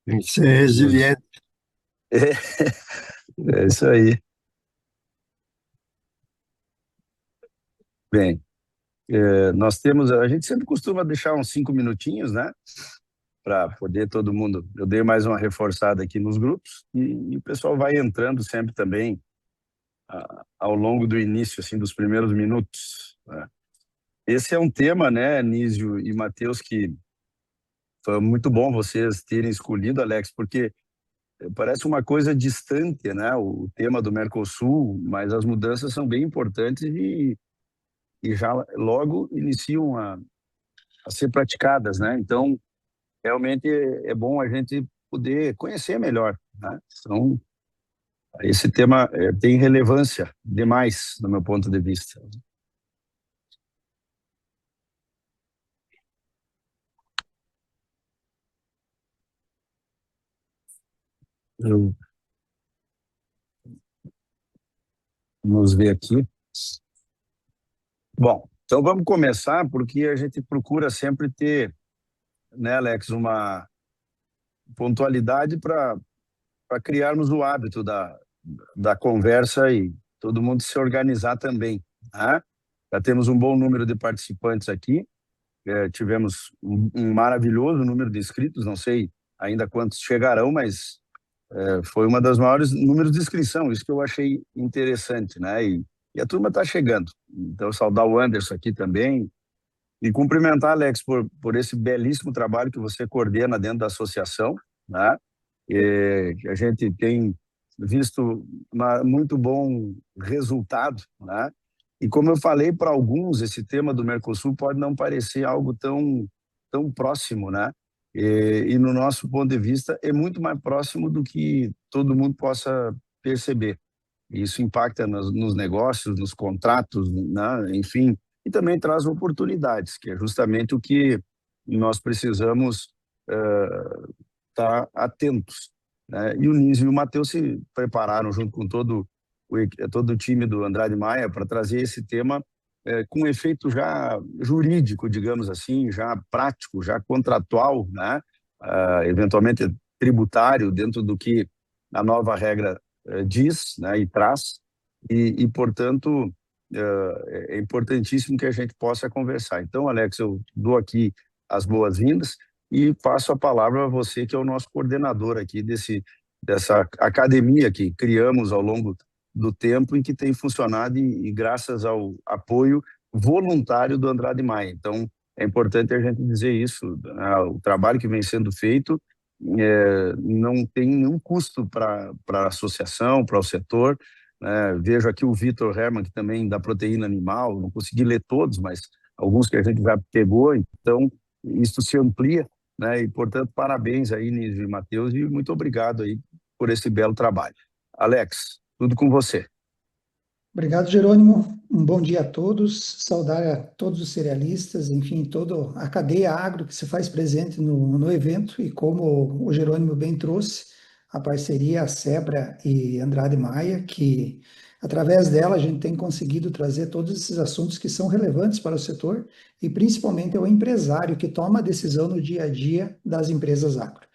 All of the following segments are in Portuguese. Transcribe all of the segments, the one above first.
Tem que ser Nos... resiliente. É isso aí. Bem, nós temos, a gente sempre costuma deixar uns 5 minutinhos, né? Para poder todo mundo. Eu dei mais uma reforçada aqui nos grupos e o pessoal vai entrando sempre também ao longo do início, assim, dos primeiros minutos, né? Esse é um tema, né, Nísio e Matheus, que foi muito bom vocês terem escolhido, Alex, porque parece uma coisa distante, né, o tema do Mercosul, mas as mudanças são bem importantes e já logo iniciam a ser praticadas, né? Então, realmente é bom a gente poder conhecer melhor, né? Então, esse tema tem relevância demais, do meu ponto de vista. Eu, vamos ver aqui. Bom, então vamos começar porque a gente procura sempre ter, né, Alex, uma pontualidade para criarmos o hábito da conversa e todo mundo se organizar também, né? Já temos um bom número de participantes aqui, tivemos um maravilhoso número de inscritos, não sei ainda quantos chegarão, mas foi uma das maiores números de inscrição, isso que eu achei interessante, né? E a turma está chegando. Então, saudar o Anderson aqui também e cumprimentar, Alex, por esse belíssimo trabalho que você coordena dentro da associação, né? Que a gente tem visto muito bom resultado, né? E como eu falei para alguns, esse tema do Mercosul pode não parecer algo tão próximo, né? E no nosso ponto de vista é muito mais próximo do que todo mundo possa perceber. Isso impacta nos negócios, nos contratos, né? Enfim, e também traz oportunidades, que é justamente o que nós precisamos estar atentos, né? E o Nísio e o Matheus se prepararam junto com todo o time do Andrade Maia para trazer esse tema com efeito já jurídico, digamos assim, já prático, já contratual, né? Eventualmente tributário, dentro do que a nova regra diz, né? E traz, portanto, é importantíssimo que a gente possa conversar. Então, Alex, eu dou aqui as boas-vindas e passo a palavra a você, que é o nosso coordenador aqui dessa academia que criamos ao longo do tempo e que tem funcionado e graças ao apoio voluntário do Andrade Maia. Então, é importante a gente dizer isso, né? O trabalho que vem sendo feito não tem nenhum custo para a associação, para o setor, né? Vejo aqui o Vitor Herman, que também da proteína animal, não consegui ler todos, mas alguns que a gente já pegou, então isso se amplia, né? E, portanto, parabéns aí, Nísio e Matheus, e muito obrigado aí por esse belo trabalho. Alex, tudo com você. Obrigado, Jerônimo. Um bom dia a todos. Saudar a todos os cerealistas, enfim, toda a cadeia agro que se faz presente no evento. E como o Jerônimo bem trouxe, a parceria a Sebra e Andrade Maia, que através dela a gente tem conseguido trazer todos esses assuntos que são relevantes para o setor e principalmente ao empresário que toma a decisão no dia a dia das empresas agro.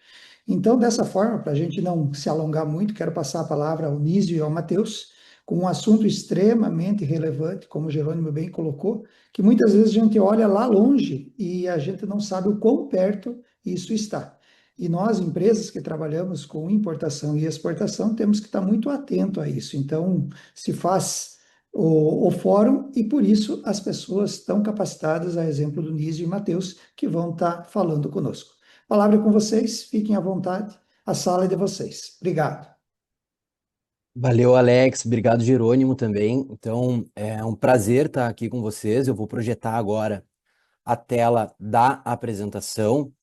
Então, dessa forma, para a gente não se alongar muito, quero passar a palavra ao Nísio e ao Matheus, com um assunto extremamente relevante, como o Jerônimo bem colocou, que muitas vezes a gente olha lá longe e a gente não sabe o quão perto isso está. E nós, empresas que trabalhamos com importação e exportação, temos que estar muito atento a isso. Então, se faz o fórum e, por isso, as pessoas estão capacitadas, a exemplo do Nísio e Matheus, que vão estar falando conosco. Palavra é com vocês, fiquem à vontade, a sala é de vocês. Obrigado. Valeu, Alex. Obrigado, Jerônimo, também. Então, é um prazer estar aqui com vocês. Eu vou projetar agora a tela da apresentação.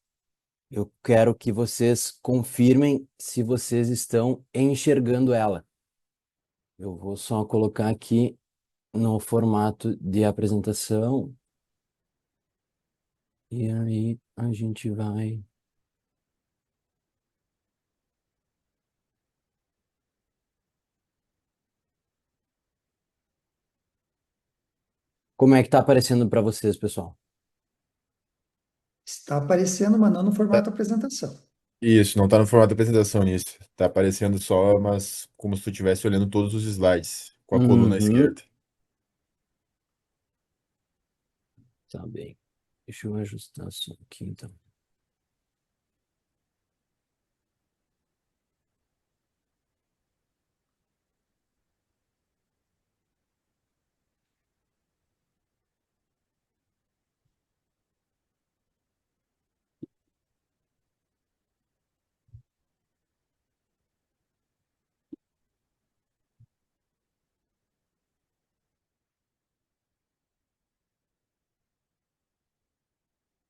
Eu quero que vocês confirmem se vocês estão enxergando ela. Eu vou só colocar aqui no formato de apresentação. E aí a gente vai. Como é que tá aparecendo para vocês, pessoal? Está aparecendo, mas não no formato apresentação. Isso, não tá no formato da apresentação nisso. Tá aparecendo só, mas como se tu estivesse olhando todos os slides, com a coluna à Uhum, esquerda. tá bem. Deixa eu ajustar só aqui, então.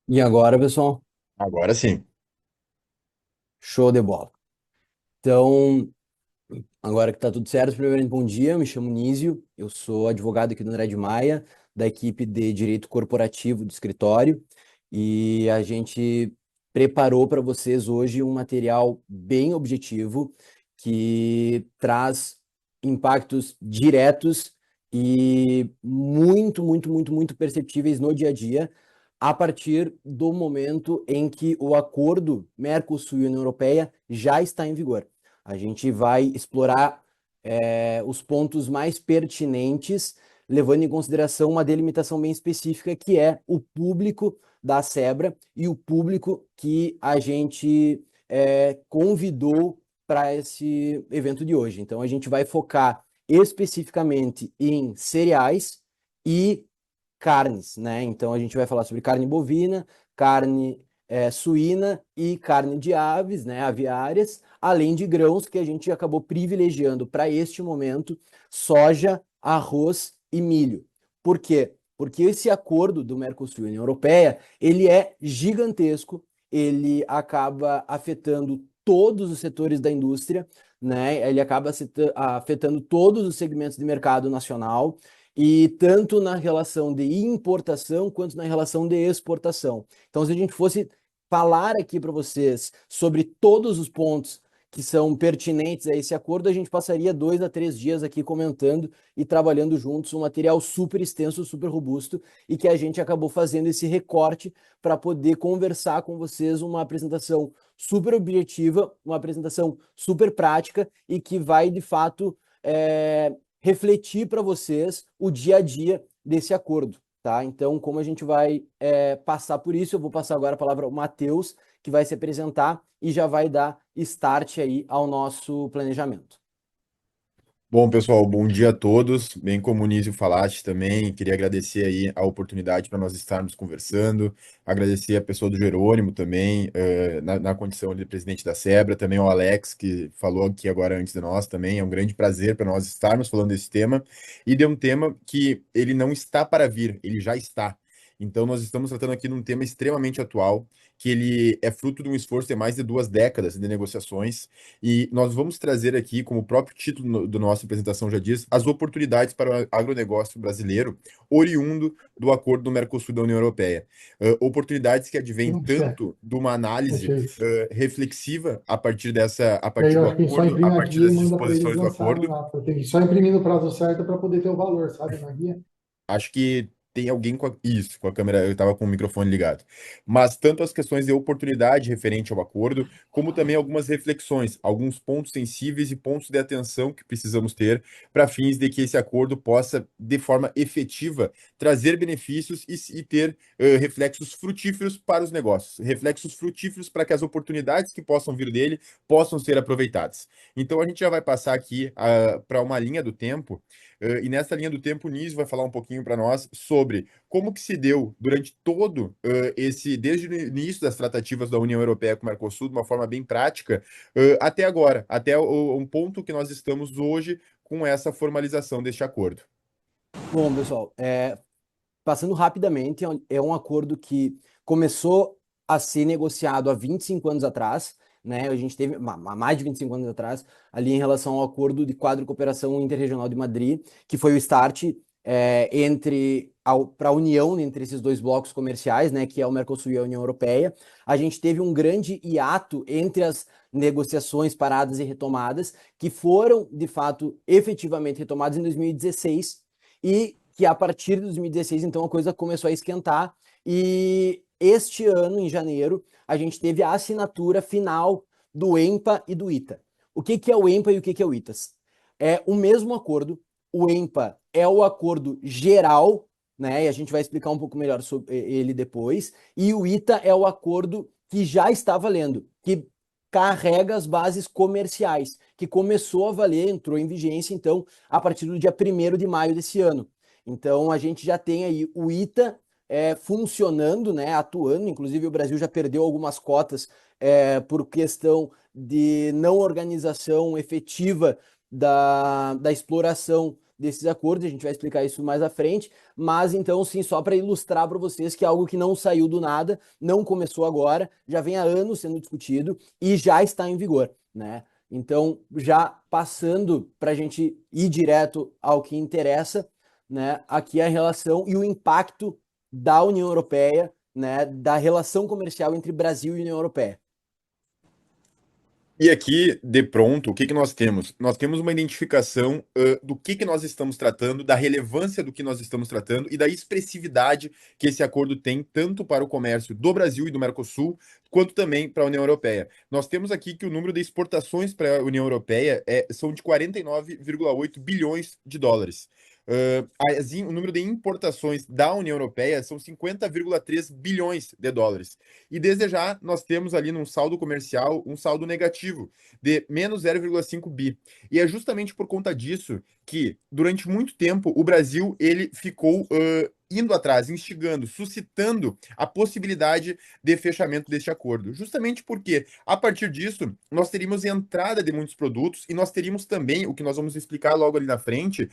E agora, pessoal? Agora sim. Show de bola. Então, agora que tá tudo certo, primeiramente, bom dia, eu me chamo Nísio, eu sou advogado aqui do André de Maia, da equipe de Direito Corporativo do escritório, e a gente preparou para vocês hoje um material bem objetivo que traz impactos diretos e muito perceptíveis no dia a dia, a partir do momento em que o acordo Mercosul e União Europeia já está em vigor. A gente vai explorar os pontos mais pertinentes, levando em consideração uma delimitação bem específica, que é o público da SEBRA e o público que a gente convidou para esse evento de hoje. Então, a gente vai focar especificamente em cereais e carnes, né? Então, a gente vai falar sobre carne bovina, carne suína e carne de aves, né, aviárias, além de grãos que a gente acabou privilegiando para este momento, soja, arroz e milho. Por quê? Porque esse acordo do Mercosul e União Europeia, ele é gigantesco, ele acaba afetando todos os setores da indústria, né? Ele acaba afetando todos os segmentos de mercado nacional, e tanto na relação de importação quanto na relação de exportação. Então, se a gente fosse falar aqui para vocês sobre todos os pontos que são pertinentes a esse acordo, a gente passaria 2 a 3 dias aqui comentando e trabalhando juntos um material super extenso, super robusto, e que a gente acabou fazendo esse recorte para poder conversar com vocês uma apresentação super objetiva, uma apresentação super prática e que vai, de fato, refletir para vocês o dia a dia desse acordo, tá? Então, como a gente vai passar por isso, eu vou passar agora a palavra ao Matheus, que vai se apresentar e já vai dar start aí ao nosso planejamento. Bom, pessoal, bom dia a todos. Bem como o Nísio falaste também, queria agradecer aí a oportunidade para nós estarmos conversando, agradecer a pessoa do Jerônimo também, na condição de presidente da SEBRA, também ao Alex, que falou aqui agora antes de nós também. É um grande prazer para nós estarmos falando desse tema, e de um tema que ele não está para vir, ele já está. Então, nós estamos tratando aqui de um tema extremamente atual, que ele é fruto de um esforço de mais de 2 décadas de negociações, e nós vamos trazer aqui, como o próprio título do nossa apresentação já diz, as oportunidades para o agronegócio brasileiro, oriundo do acordo do Mercosul da União Europeia. Oportunidades que advêm tanto de uma análise reflexiva a partir A partir do eu acho que só acordo, a imprime partir aqui e das manda para eles disposições do lançarem acordo. lá. Tem que só imprimir no prazo certo para poder ter o valor, sabe, na guia. Acho que tem alguém isso, com a câmera, eu estava com o microfone ligado. Mas tanto as questões de oportunidade referente ao acordo, como também algumas reflexões, alguns pontos sensíveis e pontos de atenção que precisamos ter para fins de que esse acordo possa, de forma efetiva, trazer benefícios e ter reflexos frutíferos para os negócios, reflexos frutíferos para que as oportunidades que possam vir dele possam ser aproveitadas. Então a gente já vai passar aqui para uma linha do tempo. E nessa linha do tempo, o Nísio vai falar um pouquinho para nós sobre como que se deu durante todo desde o início das tratativas da União Europeia com o Mercosul, de uma forma bem prática, até agora, até um ponto que nós estamos hoje com essa formalização deste acordo. Bom, pessoal, passando rapidamente, é um acordo que começou a ser negociado há 25 anos atrás, né? A gente teve mais de 25 anos atrás, ali em relação ao acordo de quadro de cooperação interregional de Madrid, que foi o start para a união entre esses dois blocos comerciais, né, que é o Mercosul e a União Europeia. A gente teve um grande hiato entre as negociações paradas e retomadas, que foram, de fato, efetivamente retomadas em 2016, e que a partir de 2016, então, a coisa começou a esquentar, e este ano, em janeiro, a gente teve a assinatura final do EMPA e do ITA. O que é o EMPA e o que é o ITA? É o mesmo acordo. O EMPA é o acordo geral, né? E a gente vai explicar um pouco melhor sobre ele depois. E o ITA é o acordo que já está valendo, que carrega as bases comerciais, que começou a valer, entrou em vigência, então, a partir do dia 1º de maio desse ano. Então, a gente já tem aí o ITA funcionando, né, atuando, inclusive o Brasil já perdeu algumas cotas por questão de não organização efetiva da exploração desses acordos, a gente vai explicar isso mais à frente, mas então sim, só para ilustrar para vocês que é algo que não saiu do nada, não começou agora, já vem há anos sendo discutido e já está em vigor, né? Então, já passando para a gente ir direto ao que interessa, né? Aqui a relação e o impacto da União Europeia, né? Da relação comercial entre Brasil e União Europeia. E aqui, de pronto, o que nós temos? Nós temos uma identificação do que nós estamos tratando, da relevância do que nós estamos tratando e da expressividade que esse acordo tem, tanto para o comércio do Brasil e do Mercosul, quanto também para a União Europeia. Nós temos aqui que o número de exportações para a União Europeia são de 49,8 bilhões de dólares. O número de importações da União Europeia são 50,3 bilhões de dólares. E desde já nós temos ali num saldo comercial um saldo negativo de menos 0,5 bi. E é justamente por conta disso que, durante muito tempo, o Brasil ele ficou indo atrás, instigando, suscitando a possibilidade de fechamento deste acordo. Justamente porque, a partir disso, nós teríamos entrada de muitos produtos e nós teríamos também, o que nós vamos explicar logo ali na frente,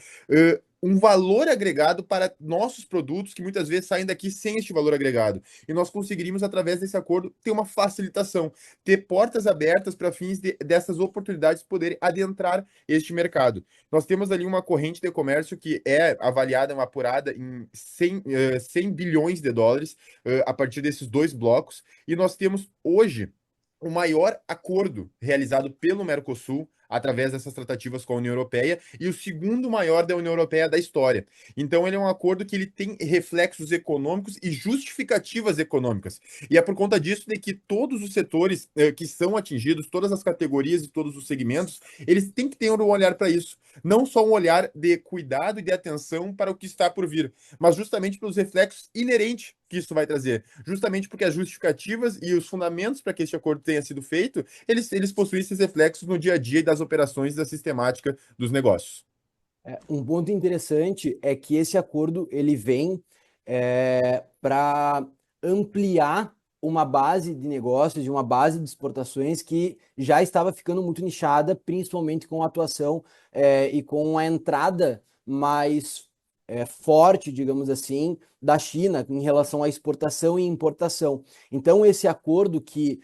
um valor agregado para nossos produtos que muitas vezes saem daqui sem este valor agregado. E nós conseguiríamos, através desse acordo, ter uma facilitação, ter portas abertas para fins dessas oportunidades poderem adentrar este mercado. Nós temos ali uma corrente de comércio que é avaliada, apurada em 100 bilhões de dólares a partir desses dois blocos, e nós temos hoje o maior acordo realizado pelo Mercosul através dessas tratativas com a União Europeia e o segundo maior da União Europeia da história. Então ele é um acordo que ele tem reflexos econômicos e justificativas econômicas. E é por conta disso de que todos os setores que são atingidos, todas as categorias e todos os segmentos, eles têm que ter um olhar para isso. Não só um olhar de cuidado e de atenção para o que está por vir, mas justamente pelos reflexos inerentes que isso vai trazer. Justamente porque as justificativas e os fundamentos para que este acordo tenha sido feito, eles possuem esses reflexos no dia a dia e das operações da sistemática dos negócios. Um ponto interessante é que esse acordo ele vem para ampliar uma base de negócios, de uma base de exportações que já estava ficando muito nichada, principalmente com a atuação e com a entrada mais forte, digamos assim, da China em relação à exportação e importação. Então, esse acordo que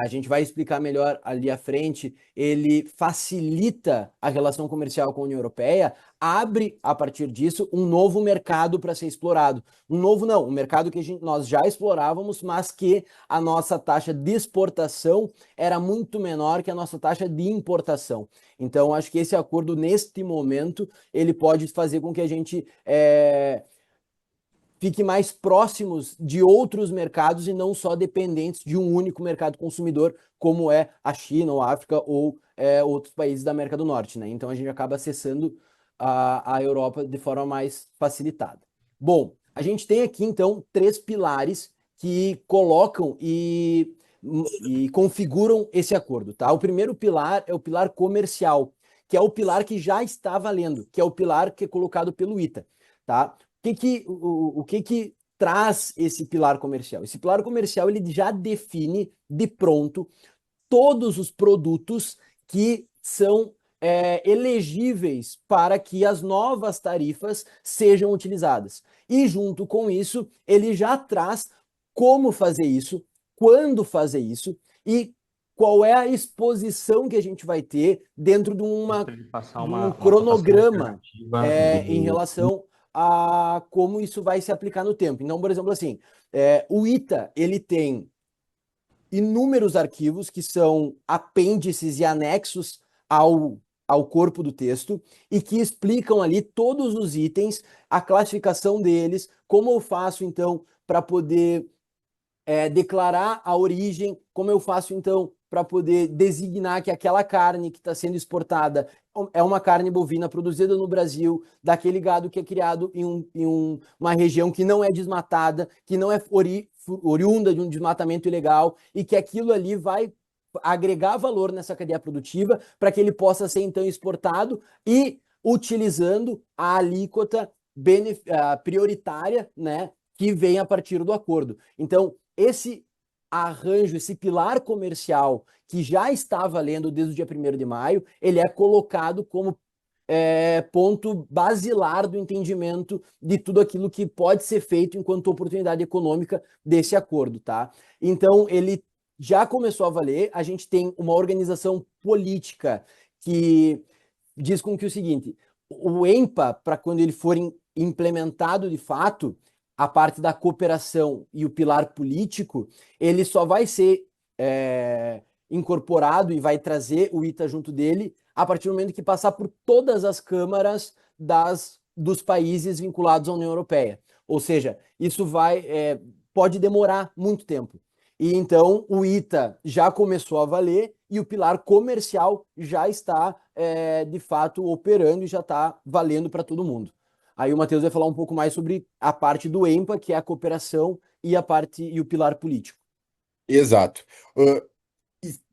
a gente vai explicar melhor ali à frente, ele facilita a relação comercial com a União Europeia, abre, a partir disso, um novo mercado para ser explorado. Um novo não, um mercado que nós já explorávamos, mas que a nossa taxa de exportação era muito menor que a nossa taxa de importação. Então, acho que esse acordo, neste momento, ele pode fazer com que a gente fique mais próximos de outros mercados e não só dependentes de um único mercado consumidor, como é a China, ou a África, ou outros países da América do Norte, né? Então a gente acaba acessando a Europa de forma mais facilitada. Bom, a gente tem aqui então 3 pilares que colocam e configuram esse acordo, tá? O primeiro pilar é o pilar comercial, que é o pilar que já está valendo, que é o pilar que é colocado pelo ITA, tá? O que traz esse pilar comercial? Esse pilar comercial ele já define de pronto todos os produtos que são elegíveis para que as novas tarifas sejam utilizadas. E junto com isso, ele já traz como fazer isso, quando fazer isso e qual é a exposição que a gente vai ter dentro de um cronograma em relação a como isso vai se aplicar no tempo. Então, por exemplo, assim, o ITA, ele tem inúmeros arquivos que são apêndices e anexos ao corpo do texto e que explicam ali todos os itens, a classificação deles, como eu faço, então, para poder declarar a origem, como eu faço então para poder designar que aquela carne que está sendo exportada é uma carne bovina produzida no Brasil, daquele gado que é criado em uma região que não é desmatada, que não é oriunda de um desmatamento ilegal, e que aquilo ali vai agregar valor nessa cadeia produtiva para que ele possa ser então exportado e utilizando a alíquota prioritária, né, que vem a partir do acordo. Então, esse arranjo, esse pilar comercial que já está valendo desde o dia 1º de maio, ele é colocado como ponto basilar do entendimento de tudo aquilo que pode ser feito enquanto oportunidade econômica desse acordo, tá? Então, ele já começou a valer, a gente tem uma organização política que diz com que o seguinte, o EMPA, para quando ele for implementado de fato, a parte da cooperação e o pilar político, ele só vai ser incorporado e vai trazer o ITA junto dele a partir do momento que passar por todas as câmaras dos países vinculados à União Europeia. Ou seja, isso pode demorar muito tempo. E então o ITA já começou a valer e o pilar comercial já está, de fato, operando e já está valendo para todo mundo. Aí o Matheus vai falar um pouco mais sobre a parte do EMPA, que é a cooperação, e o pilar político. Exato.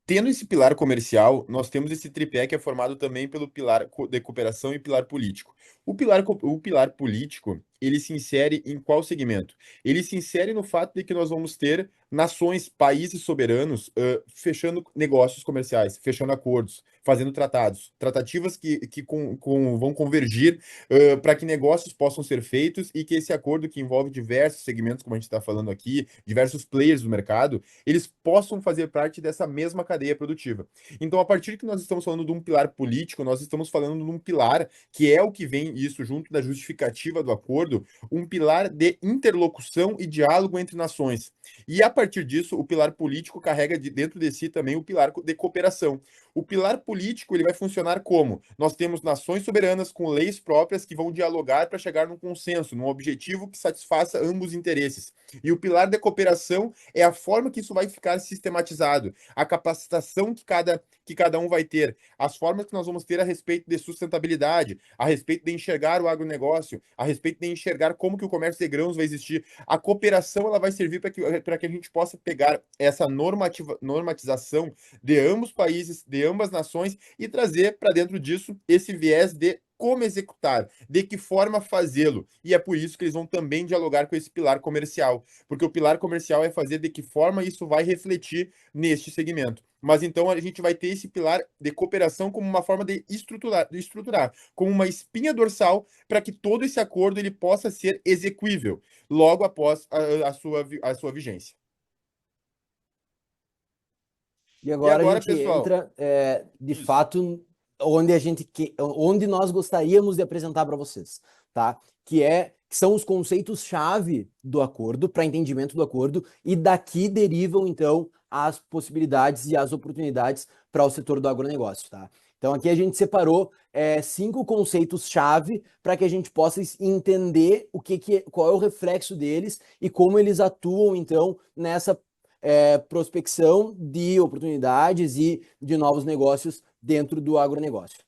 Tendo esse pilar comercial, nós temos esse tripé que é formado também pelo pilar de cooperação e pilar político. O pilar político, ele se insere em qual segmento? Ele se insere no fato de que nós vamos ter nações, países soberanos, fechando negócios comerciais, fechando acordos, fazendo tratativas que vão convergir para que negócios possam ser feitos e que esse acordo, que envolve diversos segmentos, como a gente está falando aqui, diversos players do mercado, eles possam fazer parte dessa mesma cadeia produtiva. Então, a partir que nós estamos falando de um pilar político, nós estamos falando de um pilar que é o que vem isso junto da justificativa do acordo, um pilar de interlocução e diálogo entre nações. E a partir disso, o pilar político carrega dentro de si também o pilar de cooperação. O pilar político, ele vai funcionar como? Nós temos nações soberanas com leis próprias que vão dialogar para chegar num consenso, num objetivo que satisfaça ambos os interesses. E o pilar de cooperação é a forma que isso vai ficar sistematizado, a capacitação que cada um vai ter, as formas que nós vamos ter a respeito de sustentabilidade, a respeito de enxergar o agronegócio, a respeito de enxergar como que o comércio de grãos vai existir. A cooperação, ela vai servir para que a gente possa pegar essa normatização de ambos os países, de ambas as nações, e trazer para dentro disso esse viés de como executar, de que forma fazê-lo. E é por isso que eles vão também dialogar com esse pilar comercial, porque o pilar comercial é fazer de que forma isso vai refletir neste segmento. Mas então a gente vai ter esse pilar de cooperação como uma forma de estruturar como uma espinha dorsal para que todo esse acordo ele possa ser execuível logo após a sua vigência. E agora a gente pessoal, entra, de fato, onde nós gostaríamos de apresentar para vocês, tá? Que são os conceitos-chave do acordo, para entendimento do acordo, e daqui derivam, então, as possibilidades e as oportunidades para o setor do agronegócio, tá? Então, aqui a gente separou 5 conceitos-chave para que a gente possa entender qual é o reflexo deles e como eles atuam, então, nessa prospecção de oportunidades e de novos negócios dentro do agronegócio.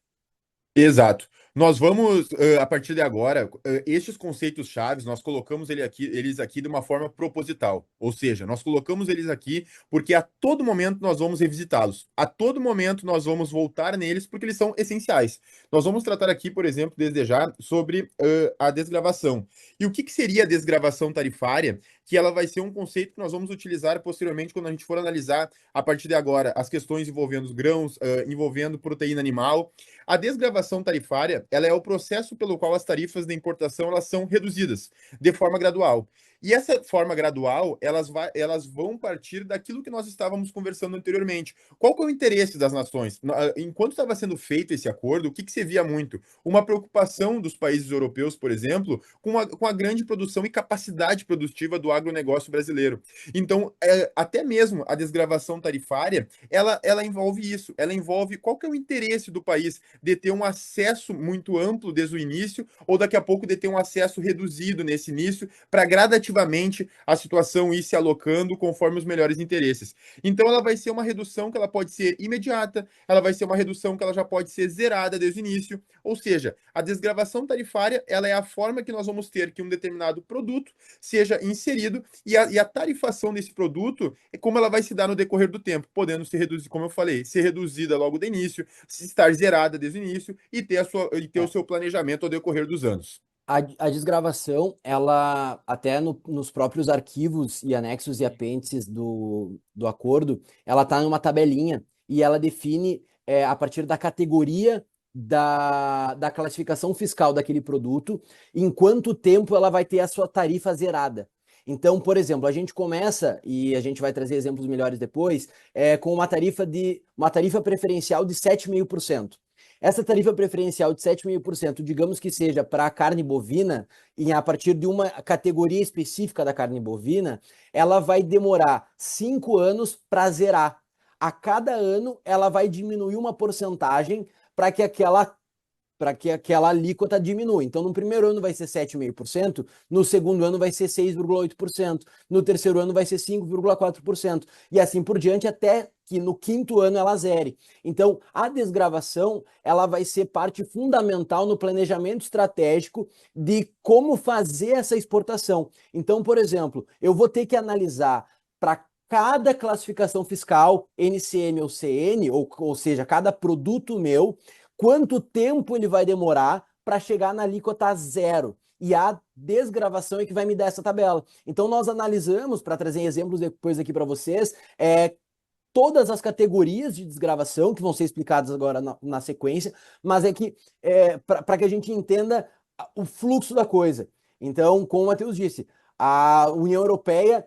Exato. Nós vamos, a partir de agora, estes conceitos chaves, nós colocamos eles aqui de uma forma proposital. Ou seja, nós colocamos eles aqui porque a todo momento nós vamos revisitá-los. A todo momento nós vamos voltar neles porque eles são essenciais. Nós vamos tratar aqui, por exemplo, desde já, sobre a desgravação. E o que seria a desgravação tarifária? Que ela vai ser um conceito que nós vamos utilizar posteriormente quando a gente for analisar, a partir de agora, as questões envolvendo os grãos, envolvendo proteína animal. A desgravação tarifária, ela é o processo pelo qual as tarifas de importação elas são reduzidas de forma gradual. E essa forma gradual, elas vão partir daquilo que nós estávamos conversando anteriormente. Qual que é o interesse das nações? Enquanto estava sendo feito esse acordo, o que se via muito? Uma preocupação dos países europeus, por exemplo, com a grande produção e capacidade produtiva do agronegócio brasileiro. Então, até mesmo a desgravação tarifária, ela envolve isso. Ela envolve qual que é o interesse do país de ter um acesso muito amplo desde o início, ou daqui a pouco de ter um acesso reduzido nesse início, para gradativamente gradativamente a situação ir se alocando conforme os melhores interesses. Então ela vai ser uma redução que ela pode ser imediata, ela vai ser uma redução que ela já pode ser zerada desde o início, ou seja, a desgravação tarifária, ela é a forma que nós vamos ter que um determinado produto seja inserido e a tarifação desse produto é como ela vai se dar no decorrer do tempo, podendo ser reduzida, como eu falei, ser reduzida logo do início, estar zerada desde o início e ter o seu planejamento ao decorrer dos anos. A desgravação, ela, até nos próprios arquivos e anexos e apêndices do acordo, ela está numa tabelinha e ela define, a partir da categoria da classificação fiscal daquele produto, em quanto tempo ela vai ter a sua tarifa zerada. Então, por exemplo, a gente começa, e a gente vai trazer exemplos melhores depois, com uma tarifa preferencial de 7,5%. Essa tarifa preferencial de 7,5%, digamos que seja para a carne bovina, e a partir de uma categoria específica da carne bovina, ela vai demorar 5 anos para zerar. A cada ano, ela vai diminuir uma porcentagem para que aquela alíquota diminua. Então, no primeiro ano vai ser 7,5%, no segundo ano vai ser 6,8%, no terceiro ano vai ser 5,4%, e assim por diante, até que no quinto ano ela zere. Então, a desgravação, ela vai ser parte fundamental no planejamento estratégico de como fazer essa exportação. Então, por exemplo, eu vou ter que analisar para cada classificação fiscal, NCM ou CN, ou seja, cada produto meu, quanto tempo ele vai demorar para chegar na alíquota zero. E a desgravação é que vai me dar essa tabela. Então, nós analisamos, para trazer exemplos depois aqui para vocês, todas as categorias de desgravação, que vão ser explicadas agora na sequência, mas para que a gente entenda o fluxo da coisa. Então, como o Matheus disse, a União Europeia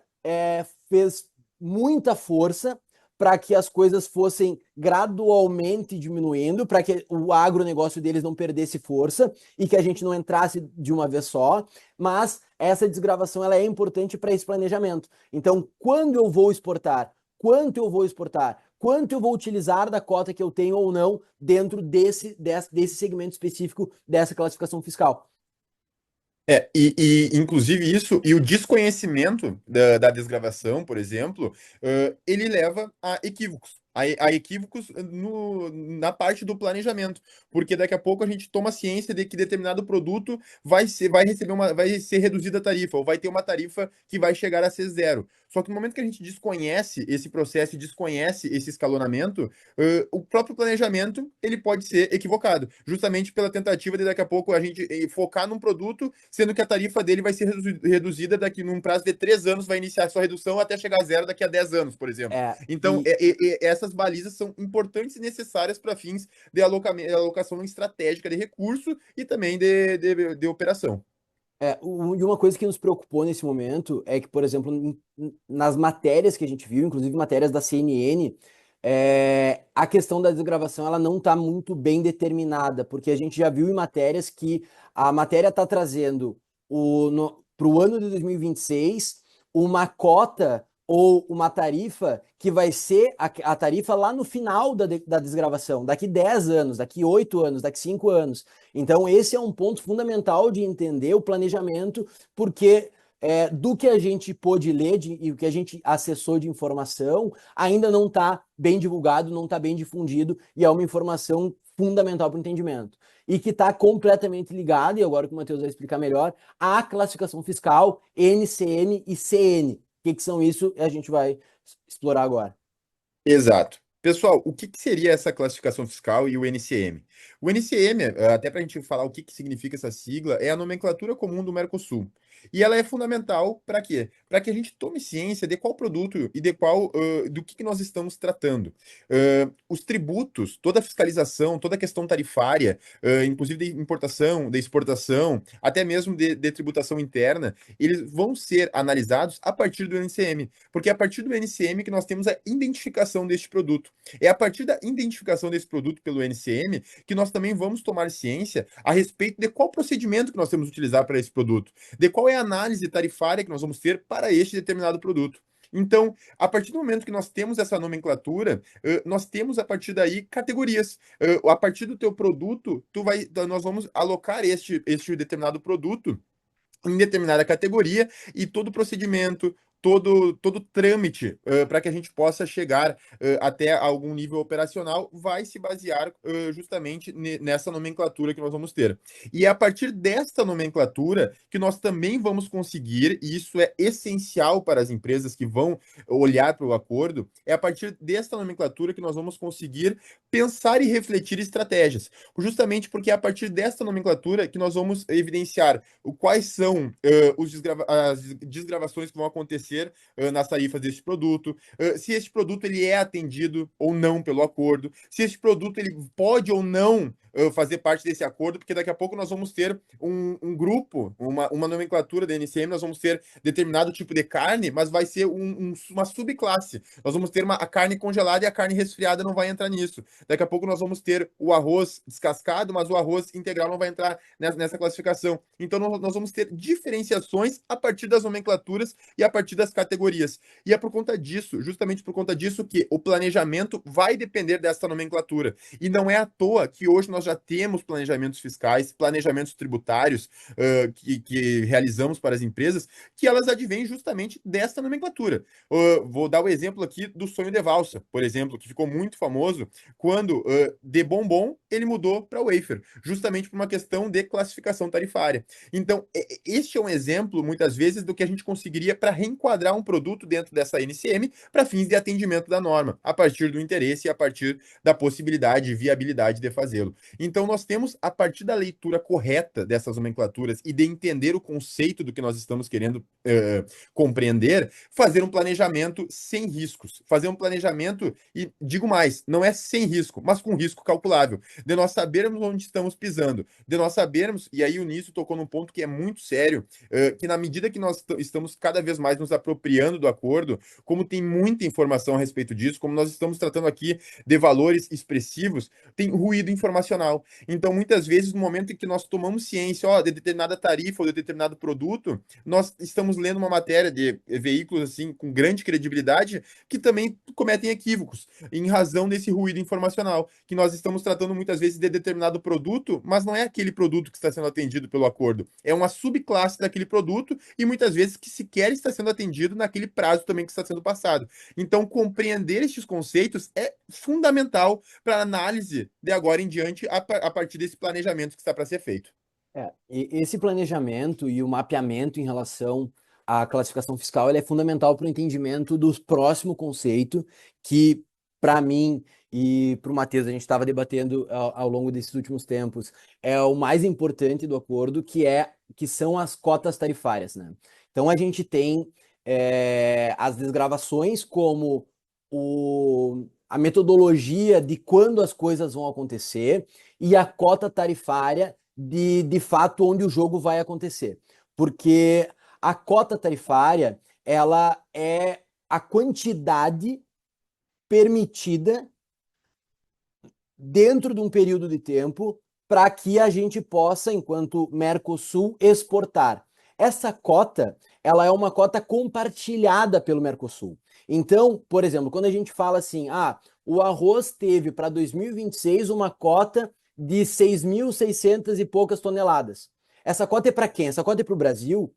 fez muita força para que as coisas fossem gradualmente diminuindo, para que o agronegócio deles não perdesse força e que a gente não entrasse de uma vez só, mas essa desgravação ela é importante para esse planejamento. Então, quando eu vou exportar, quanto eu vou exportar, quanto eu vou utilizar da cota que eu tenho ou não dentro desse segmento específico dessa classificação fiscal. Inclusive isso, e o desconhecimento da desgravação, por exemplo, ele leva a equívocos. A equívocos na parte do planejamento, porque daqui a pouco a gente toma ciência de que determinado produto vai ser reduzida a tarifa, ou vai ter uma tarifa que vai chegar a ser zero. Só que no momento que a gente desconhece esse processo e desconhece esse escalonamento, o próprio planejamento ele pode ser equivocado, justamente pela tentativa de daqui a pouco a gente focar num produto, sendo que a tarifa dele vai ser reduzida daqui num prazo de 3 anos, vai iniciar a sua redução até chegar a zero daqui a 10 anos, por exemplo. Então, essas balizas são importantes e necessárias para fins de alocação estratégica de recurso e também de operação. E uma coisa que nos preocupou nesse momento é que, por exemplo, nas matérias que a gente viu, inclusive matérias da CNN, a questão da desgravação ela não está muito bem determinada, porque a gente já viu em matérias que a matéria está trazendo para o ano de 2026 uma cota ou uma tarifa que vai ser a tarifa lá no final da desgravação, daqui 10 anos, daqui 8 anos, daqui 5 anos. Então, esse é um ponto fundamental de entender o planejamento, porque do que a gente pôde ler e o que a gente acessou de informação, ainda não está bem divulgado, não está bem difundido, e é uma informação fundamental para o entendimento. E que está completamente ligado, e agora que o Matheus vai explicar melhor, à classificação fiscal, NCM e CN. O que são isso? A gente vai explorar agora. Exato. Pessoal, o que seria essa classificação fiscal e o NCM? O NCM, até para a gente falar o que significa essa sigla, é a nomenclatura comum do Mercosul. E ela é fundamental para quê? Para que a gente tome ciência de qual produto e do que nós estamos tratando. Os tributos, toda a fiscalização, toda a questão tarifária, inclusive de importação, de exportação, até mesmo de tributação interna, eles vão ser analisados a partir do NCM, porque é a partir do NCM que nós temos a identificação deste produto. É a partir da identificação desse produto pelo NCM que nós também vamos tomar ciência a respeito de qual procedimento que nós temos que utilizar para esse produto, de qual é a análise tarifária que nós vamos ter para este determinado produto. Então, a partir do momento que nós temos essa nomenclatura, nós temos a partir daí categorias. A partir do teu produto, nós vamos alocar este determinado produto em determinada categoria e todo o procedimento, todo trâmite para que a gente possa chegar até algum nível operacional vai se basear justamente nessa nomenclatura que nós vamos ter. E é a partir desta nomenclatura que nós também vamos conseguir, e isso é essencial para as empresas que vão olhar para o acordo, é a partir desta nomenclatura que nós vamos conseguir pensar e refletir estratégias. Justamente porque é a partir desta nomenclatura que nós vamos evidenciar quais são as desgravações que vão acontecer nas tarifas deste produto, se este produto ele é atendido ou não pelo acordo, se este produto ele pode ou não fazer parte desse acordo, porque daqui a pouco nós vamos ter um grupo, uma nomenclatura da NCM, nós vamos ter determinado tipo de carne, mas vai ser uma subclasse. Nós vamos ter a carne congelada e a carne resfriada não vai entrar nisso. Daqui a pouco nós vamos ter o arroz descascado, mas o arroz integral não vai entrar nessa classificação. Então nós vamos ter diferenciações a partir das nomenclaturas e a partir das categorias. E é por conta disso, justamente por conta disso, que o planejamento vai depender dessa nomenclatura. E não é à toa que hoje nós já temos planejamentos fiscais, planejamentos tributários que realizamos para as empresas, que elas advêm justamente dessa nomenclatura. Vou dar o exemplo aqui do sonho de valsa, por exemplo, que ficou muito famoso quando de bombom ele mudou para wafer, justamente por uma questão de classificação tarifária. Então, este é um exemplo, muitas vezes, do que a gente conseguiria para reenquadrar um produto dentro dessa NCM para fins de atendimento da norma, a partir do interesse e a partir da possibilidade e viabilidade de fazê-lo. Então, nós temos, a partir da leitura correta dessas nomenclaturas e de entender o conceito do que nós estamos querendo compreender, fazer um planejamento sem riscos. Fazer um planejamento, e digo mais, não é sem risco, mas com risco calculável. De nós sabermos onde estamos pisando, de nós sabermos, e aí o Nício tocou num ponto que é muito sério, que na medida que nós estamos cada vez mais nos apropriando do acordo, como tem muita informação a respeito disso, como nós estamos tratando aqui de valores expressivos, tem ruído informacional. Então, muitas vezes, no momento em que nós tomamos ciência de determinada tarifa ou de determinado produto, nós estamos lendo uma matéria de veículos assim com grande credibilidade que também cometem equívocos em razão desse ruído informacional, que nós estamos tratando muitas vezes de determinado produto, mas não é aquele produto que está sendo atendido pelo acordo, é uma subclasse daquele produto e muitas vezes que sequer está sendo atendido naquele prazo também que está sendo passado. Então, compreender estes conceitos é fundamental para a análise de agora em diante a partir desse planejamento que está para ser feito. E esse planejamento e o mapeamento em relação à classificação fiscal ele é fundamental para o entendimento do próximo conceito que, para mim e para o Matheus, a gente estava debatendo ao longo desses últimos tempos, é o mais importante do acordo, que são as cotas tarifárias, né? Então, a gente tem as desgravações como a metodologia de quando as coisas vão acontecer e a cota tarifária de fato onde o jogo vai acontecer. Porque a cota tarifária, ela é a quantidade permitida dentro de um período de tempo para que a gente possa, enquanto Mercosul, exportar. Essa cota, ela é uma cota compartilhada pelo Mercosul. Então, por exemplo, quando a gente fala assim, o arroz teve para 2026 uma cota de 6.600 e poucas toneladas. Essa cota é para quem? Essa cota é para o Brasil?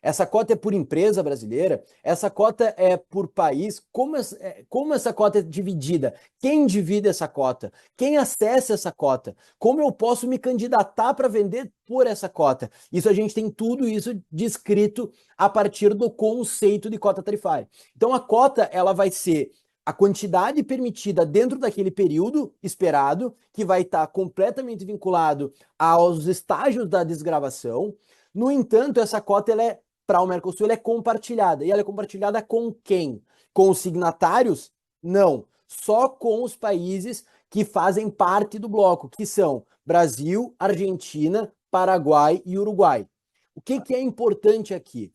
Essa cota é por empresa brasileira? Essa cota é por país? Como essa cota é dividida? Quem divide essa cota? Quem acessa essa cota? Como eu posso me candidatar para vender por essa cota? Isso a gente tem tudo isso descrito a partir do conceito de cota tarifária. Então a cota ela vai ser a quantidade permitida dentro daquele período esperado, que vai estar completamente vinculado aos estágios da desgravação. No entanto, essa cota ela para o Mercosul ela é compartilhada. E ela é compartilhada com quem? Com os signatários? Não. Só com os países que fazem parte do bloco, que são Brasil, Argentina, Paraguai e Uruguai. O que é importante aqui?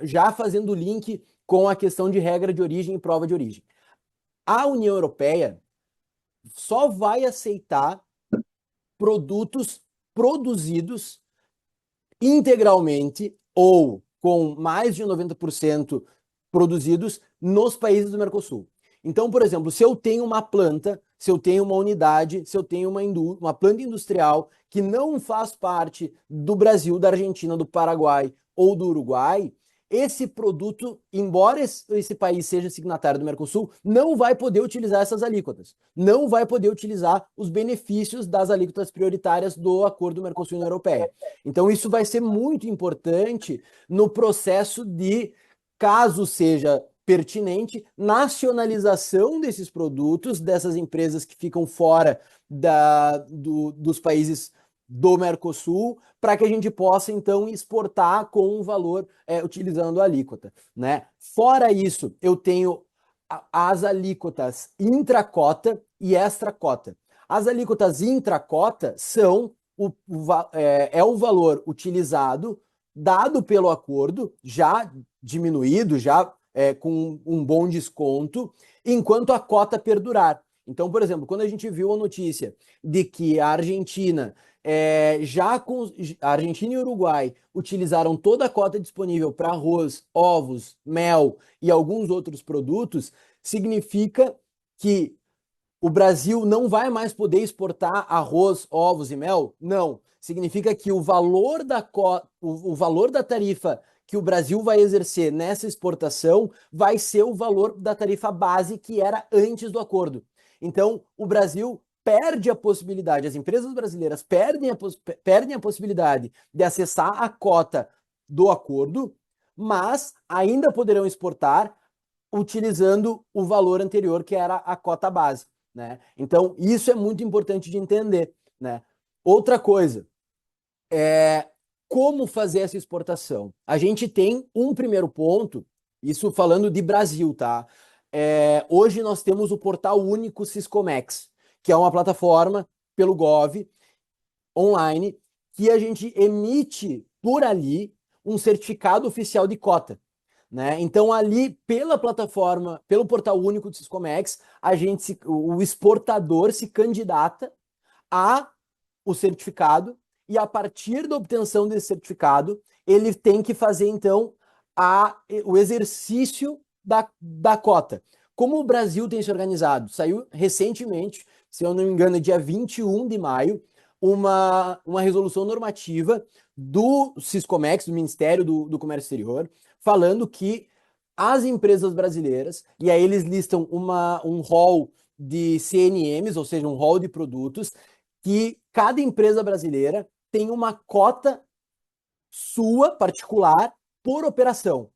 Já fazendo o link com a questão de regra de origem e prova de origem. A União Europeia só vai aceitar produtos produzidos integralmente ou com mais de 90% produzidos nos países do Mercosul. Então, por exemplo, se eu tenho uma planta, se eu tenho uma unidade, se eu tenho uma planta industrial que não faz parte do Brasil, da Argentina, do Paraguai ou do Uruguai, esse produto, embora esse país seja signatário do Mercosul, não vai poder utilizar essas alíquotas, não vai poder utilizar os benefícios das alíquotas prioritárias do Acordo Mercosul-União Europeia. Então, isso vai ser muito importante no processo de, caso seja pertinente, nacionalização desses produtos, dessas empresas que ficam fora dos países do Mercosul, para que a gente possa, então, exportar com um valor utilizando a alíquota, né? Fora isso, eu tenho as alíquotas intracota e extracota. As alíquotas intracota são o valor utilizado, dado pelo acordo, já diminuído, já com um bom desconto, enquanto a cota perdurar. Então, por exemplo, quando a gente viu a notícia de que a Argentina, a Argentina e o Uruguai utilizaram toda a cota disponível para arroz, ovos, mel e alguns outros produtos, significa que o Brasil não vai mais poder exportar arroz, ovos e mel? Não. Significa que o valor da tarifa que o Brasil vai exercer nessa exportação vai ser o valor da tarifa base que era antes do acordo. Então, o Brasil perde a possibilidade, as empresas brasileiras perdem a possibilidade de acessar a cota do acordo, mas ainda poderão exportar utilizando o valor anterior, que era a cota base, né? Então, isso é muito importante de entender, né? Outra coisa, como fazer essa exportação? A gente tem um primeiro ponto, isso falando de Brasil, tá? Hoje nós temos o portal único Siscomex, que é uma plataforma pelo Gov online, que a gente emite por ali um certificado oficial de cota, né? Então ali pela plataforma, pelo portal único do Siscomex, o exportador se candidata a o certificado e a partir da obtenção desse certificado, ele tem que fazer então o exercício da cota. Como o Brasil tem se organizado? Saiu recentemente, se eu não me engano, dia 21 de maio, uma resolução normativa do Siscomex, do Ministério do Comércio Exterior, falando que as empresas brasileiras, e aí eles listam um rol de CNMs, ou seja, um rol de produtos, que cada empresa brasileira tem uma cota sua, particular, por operação.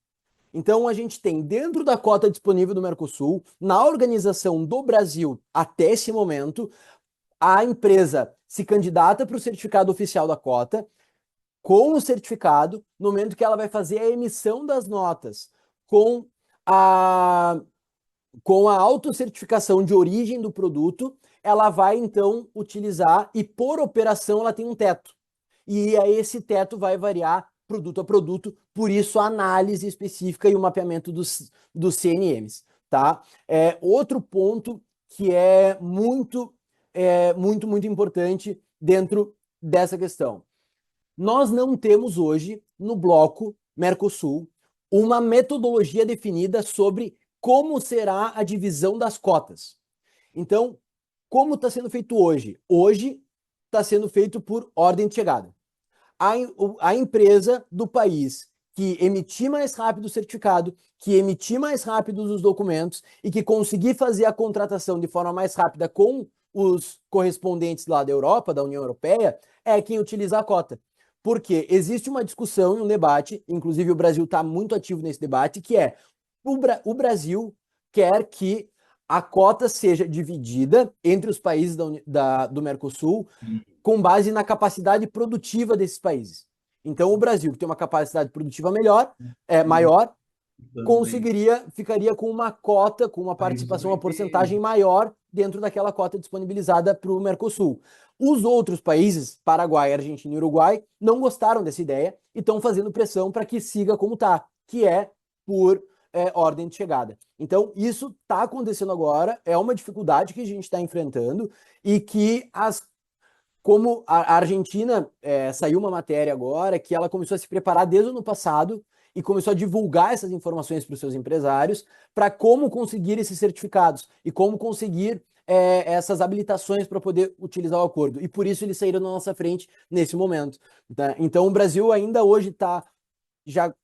Então, a gente tem, dentro da cota disponível do Mercosul, na organização do Brasil, até esse momento, a empresa se candidata para o certificado oficial da cota, com o certificado, no momento que ela vai fazer a emissão das notas, com a autocertificação de origem do produto, ela vai, então, utilizar, e por operação ela tem um teto. E aí esse teto vai variar produto a produto, por isso a análise específica e o mapeamento dos CNMs, tá? Outro ponto que é muito importante dentro dessa questão. Nós não temos hoje, no bloco Mercosul, uma metodologia definida sobre como será a divisão das cotas. Então, como está sendo feito hoje? Hoje está sendo feito por ordem de chegada. A empresa do país que emitir mais rápido o certificado, que emitir mais rápido os documentos e que conseguir fazer a contratação de forma mais rápida com os correspondentes lá da Europa, da União Europeia, é quem utiliza a cota. Porque existe uma discussão e um debate, inclusive o Brasil está muito ativo nesse debate, que é o Brasil quer que a cota seja dividida entre os países do Mercosul com base na capacidade produtiva desses países. Então, o Brasil, que tem uma capacidade produtiva maior, ficaria com uma cota, com uma participação, uma porcentagem maior dentro daquela cota disponibilizada para o Mercosul. Os outros países, Paraguai, Argentina e Uruguai, não gostaram dessa ideia e estão fazendo pressão para que siga como está, que é por ordem de chegada. Então, isso está acontecendo agora, é uma dificuldade que a gente está enfrentando e que como a Argentina, saiu uma matéria agora que ela começou a se preparar desde o ano passado e começou a divulgar essas informações para os seus empresários para como conseguir esses certificados e como conseguir essas habilitações para poder utilizar o acordo. E por isso eles saíram na nossa frente nesse momento. Tá? Então o Brasil ainda hoje já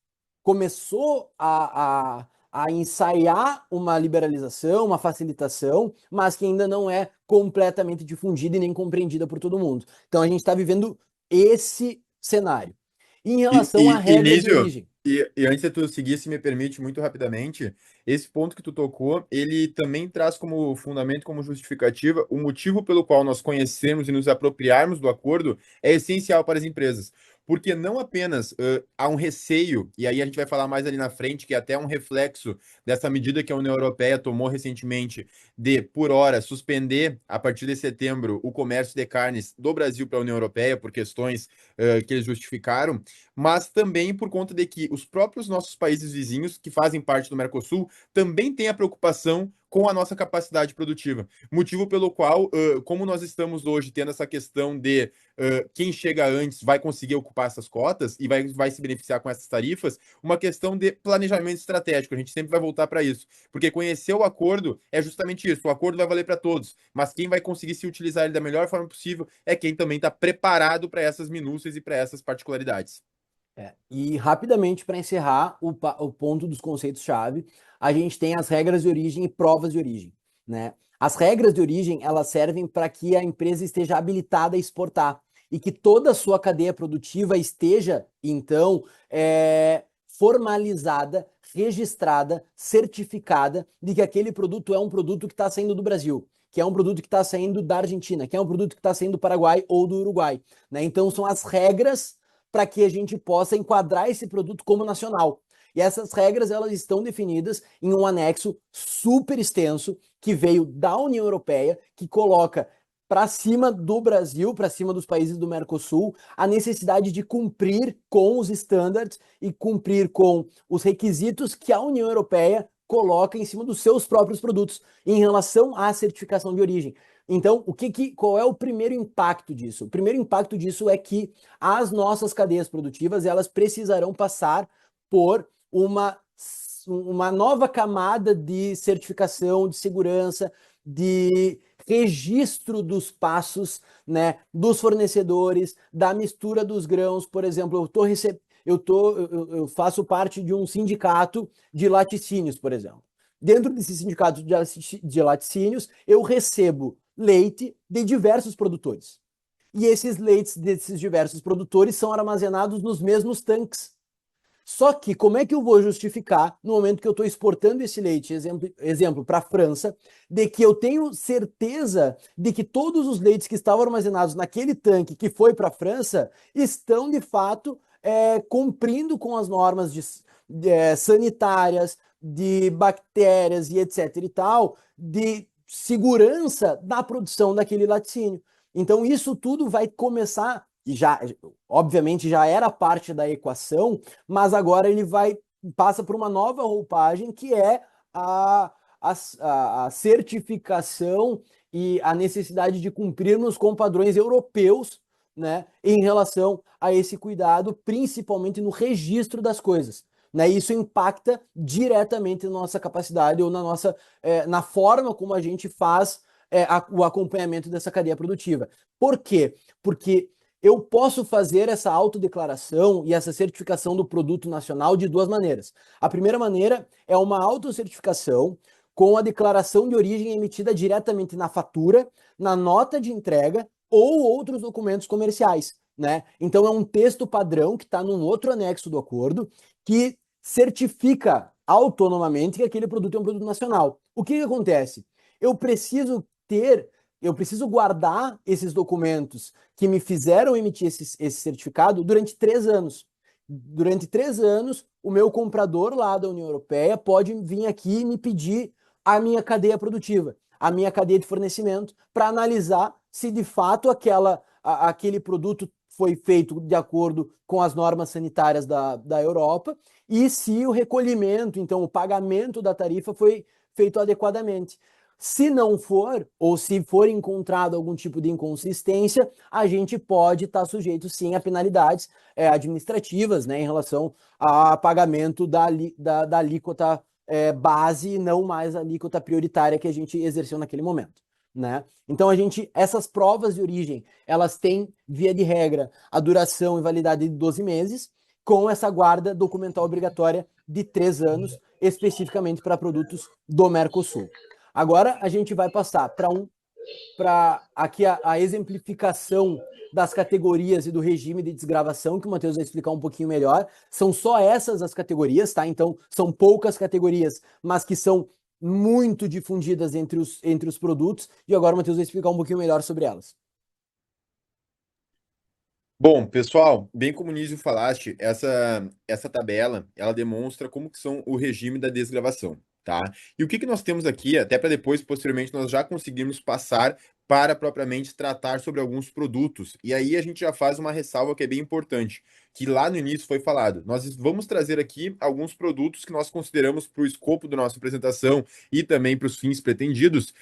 começou a ensaiar uma liberalização, uma facilitação, mas que ainda não é completamente difundida e nem compreendida por todo mundo. Então a gente está vivendo esse cenário. Em relação à regra de Nísio, origem. e antes de tu seguir, se me permite, muito rapidamente, esse ponto que tu tocou, ele também traz como fundamento, como justificativa, o motivo pelo qual nós conhecemos e nos apropriarmos do acordo é essencial para as empresas. Porque não apenas há um receio, e aí a gente vai falar mais ali na frente, que é até um reflexo dessa medida que a União Europeia tomou recentemente, de, por hora, suspender, a partir de setembro, o comércio de carnes do Brasil para a União Europeia, por questões que eles justificaram, mas também por conta de que os próprios nossos países vizinhos, que fazem parte do Mercosul, também têm a preocupação com a nossa capacidade produtiva. Motivo pelo qual, como nós estamos hoje tendo essa questão de quem chega antes vai conseguir ocupar essas cotas e vai se beneficiar com essas tarifas, uma questão de planejamento estratégico. A gente sempre vai voltar para isso, porque conhecer o acordo é justamente isso. O acordo vai valer para todos, mas quem vai conseguir se utilizar ele da melhor forma possível é quem também está preparado para essas minúcias e para essas particularidades. E rapidamente, para encerrar o ponto dos conceitos-chave, a gente tem as regras de origem e provas de origem, né? As regras de origem, elas servem para que a empresa esteja habilitada a exportar e que toda a sua cadeia produtiva esteja, então, formalizada, registrada, certificada de que aquele produto é um produto que está saindo do Brasil, que é um produto que está saindo da Argentina, que é um produto que está saindo do Paraguai ou do Uruguai, né? Então, são as regras para que a gente possa enquadrar esse produto como nacional. E essas regras, elas estão definidas em um anexo super extenso que veio da União Europeia, que coloca para cima do Brasil, para cima dos países do Mercosul, a necessidade de cumprir com os standards e cumprir com os requisitos que a União Europeia coloca em cima dos seus próprios produtos em relação à certificação de origem. Então, qual é o primeiro impacto disso? O primeiro impacto disso é que as nossas cadeias produtivas, elas precisarão passar por uma nova camada de certificação, de segurança, de registro dos passos, né, dos fornecedores, da mistura dos grãos. Por exemplo, eu faço parte de um sindicato de laticínios, por exemplo. Dentro desse sindicato de laticínios, eu recebo leite de diversos produtores. E esses leites desses diversos produtores são armazenados nos mesmos tanques. Só que como é que eu vou justificar, no momento que eu estou exportando esse leite, exemplo para a França, de que eu tenho certeza de que todos os leites que estavam armazenados naquele tanque que foi para a França estão, de fato, cumprindo com as normas sanitárias, de bactérias e etc e tal, de segurança da produção daquele laticínio. Então, isso tudo vai começar, e já, obviamente, já era parte da equação, mas agora ele passa por uma nova roupagem, que é a certificação e a necessidade de cumprirmos com padrões europeus, né, em relação a esse cuidado, principalmente no registro das coisas. Né? Isso impacta diretamente na nossa capacidade ou na forma como a gente faz o acompanhamento dessa cadeia produtiva. Por quê? Porque eu posso fazer essa autodeclaração e essa certificação do produto nacional de duas maneiras. A primeira maneira é uma autocertificação com a declaração de origem emitida diretamente na fatura, na nota de entrega ou outros documentos comerciais. Né? Então é um texto padrão que está num outro anexo do acordo que certifica autonomamente que aquele produto é um produto nacional. O que acontece? Eu preciso guardar esses documentos que me fizeram emitir esse certificado durante 3 anos. Durante 3 anos, o meu comprador lá da União Europeia pode vir aqui e me pedir a minha cadeia produtiva, a minha cadeia de fornecimento, para analisar se de fato aquele produto foi feito de acordo com as normas sanitárias da Europa e se o recolhimento, então o pagamento da tarifa foi feito adequadamente. Se não for, ou se for encontrado algum tipo de inconsistência, a gente pode estar sujeito sim a penalidades administrativas, né, em relação a pagamento da alíquota base e não mais a alíquota prioritária que a gente exerceu naquele momento. né? Então essas provas de origem, elas têm, via de regra, a duração e validade de 12 meses, com essa guarda documental obrigatória de 3 anos, especificamente para produtos do Mercosul. Agora a gente vai passar para aqui a exemplificação das categorias e do regime de desgravação, que o Matheus vai explicar um pouquinho melhor. São só essas as categorias, tá? Então, são poucas categorias, mas que são muito difundidas entre os produtos. E agora o Matheus vai explicar um pouquinho melhor sobre elas. Bom, pessoal, bem como o Nísio falaste, essa tabela, ela demonstra como que são o regime da desgravação, tá? E o que nós temos aqui, até para depois, posteriormente, nós já conseguimos passar para propriamente tratar sobre alguns produtos. E aí a gente já faz uma ressalva que é bem importante, que lá no início foi falado. Nós vamos trazer aqui alguns produtos que nós consideramos para o escopo da nossa apresentação e também para os fins pretendidos,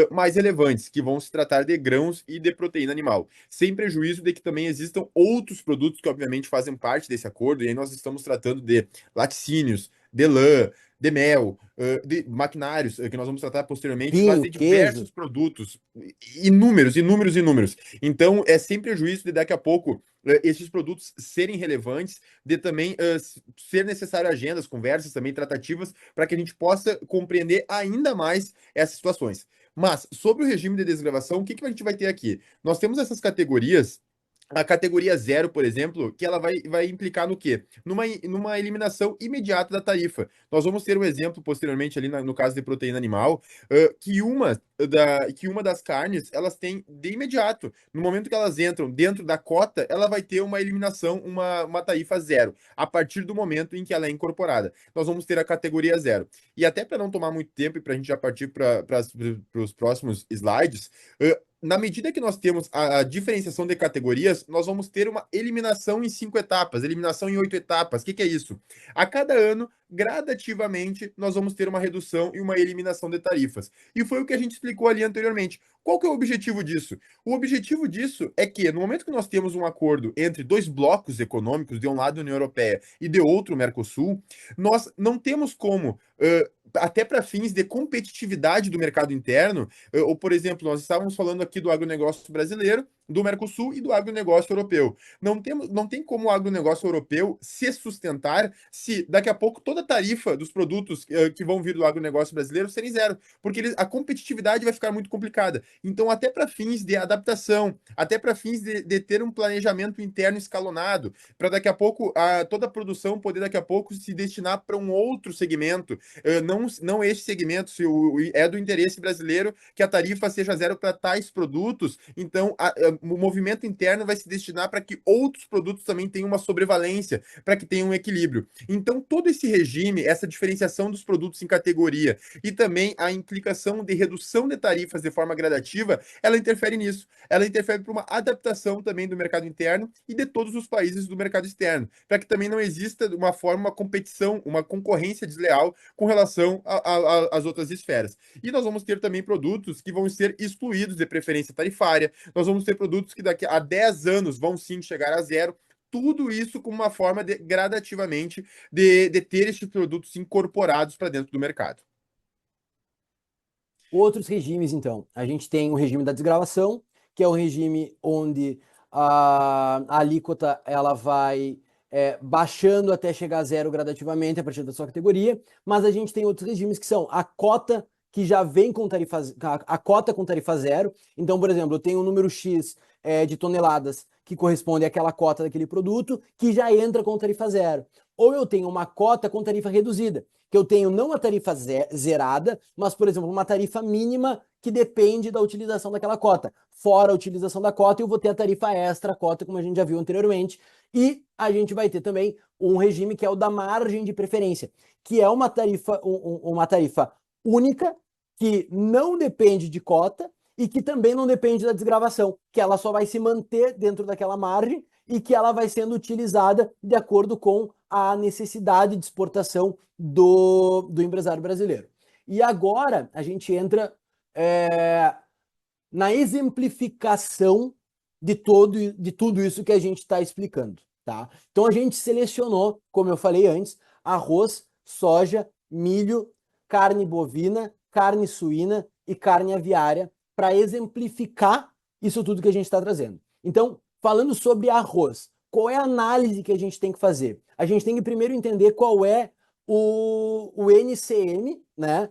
mais relevantes, que vão se tratar de grãos e de proteína animal, sem prejuízo de que também existam outros produtos que obviamente fazem parte desse acordo, e aí nós estamos tratando de laticínios, de lã, de mel, de maquinários, que nós vamos tratar posteriormente, mas de Vinho, diversos queijo. produtos, inúmeros, inúmeros, inúmeros. Então, é sem prejuízo de daqui a pouco esses produtos serem relevantes, de também ser necessário agendas, conversas, também tratativas, para que a gente possa compreender ainda mais essas situações. Mas, sobre o regime de desgravação, o que a gente vai ter aqui? Nós temos essas categorias. A categoria 0, por exemplo, que ela vai implicar no quê? Numa eliminação imediata da tarifa. Nós vamos ter um exemplo posteriormente ali no caso de proteína animal, que uma das carnes, elas têm de imediato. No momento que elas entram dentro da cota, ela vai ter uma eliminação, uma tarifa 0, a partir do momento em que ela é incorporada. Nós vamos ter a categoria 0. E até para não tomar muito tempo e para a gente já partir para os próximos slides, na medida que nós temos a diferenciação de categorias, nós vamos ter uma eliminação em 5 etapas, eliminação em 8 etapas. O que é isso? A cada ano, gradativamente, nós vamos ter uma redução e uma eliminação de tarifas. E foi o que a gente explicou ali anteriormente. Qual que é o objetivo disso? O objetivo disso é que, no momento que nós temos um acordo entre dois blocos econômicos, de um lado a União Europeia e de outro o Mercosul, nós não temos como, até para fins de competitividade do mercado interno, ou, por exemplo, nós estávamos falando aqui do agronegócio brasileiro, do Mercosul e do agronegócio europeu. Não tem como o agronegócio europeu se sustentar se daqui a pouco toda a tarifa dos produtos que vão vir do agronegócio brasileiro serem 0, porque a competitividade vai ficar muito complicada. Então, até para fins de adaptação, até para fins de ter um planejamento interno escalonado, para daqui a pouco toda a produção poder daqui a pouco se destinar para um outro segmento, não este segmento, se é do interesse brasileiro que a tarifa seja 0 para tais produtos, então o movimento interno vai se destinar para que outros produtos também tenham uma sobrevalência, para que tenham um equilíbrio. Então, todo esse regime, essa diferenciação dos produtos em categoria e também a implicação de redução de tarifas de forma gradativa, ela interfere nisso. Ela interfere para uma adaptação também do mercado interno e de todos os países do mercado externo, para que também não exista uma competição, uma concorrência desleal com relação às outras esferas. E nós vamos ter também produtos que vão ser excluídos de preferência tarifária, nós vamos ter produtos que daqui a 10 anos vão sim chegar a 0, tudo isso como uma forma de, gradativamente, de ter esses produtos incorporados para dentro do mercado. Outros regimes, então. A gente tem o regime da desgravação, que é um regime onde a alíquota ela vai baixando até chegar a 0 gradativamente a partir da sua categoria, mas a gente tem outros regimes que são a cota, que já vem com a cota com tarifa 0. Então, por exemplo, eu tenho um número X de toneladas que corresponde àquela cota daquele produto, que já entra com tarifa 0. Ou eu tenho uma cota com tarifa reduzida, que eu tenho não a tarifa zerada, mas, por exemplo, uma tarifa mínima que depende da utilização daquela cota. Fora a utilização da cota, eu vou ter a tarifa extra cota, como a gente já viu anteriormente. E a gente vai ter também um regime que é o da margem de preferência, que é uma tarifa única, que não depende de cota e que também não depende da desgravação, que ela só vai se manter dentro daquela margem e que ela vai sendo utilizada de acordo com a necessidade de exportação do empresário brasileiro. E agora a gente entra na exemplificação de tudo isso que a gente está explicando, tá? Então a gente selecionou, como eu falei antes, arroz, soja, milho, carne bovina, carne suína e carne aviária para exemplificar isso tudo que a gente está trazendo. Então, falando sobre arroz, qual é a análise que a gente tem que fazer? A gente tem que primeiro entender qual é o NCM, né?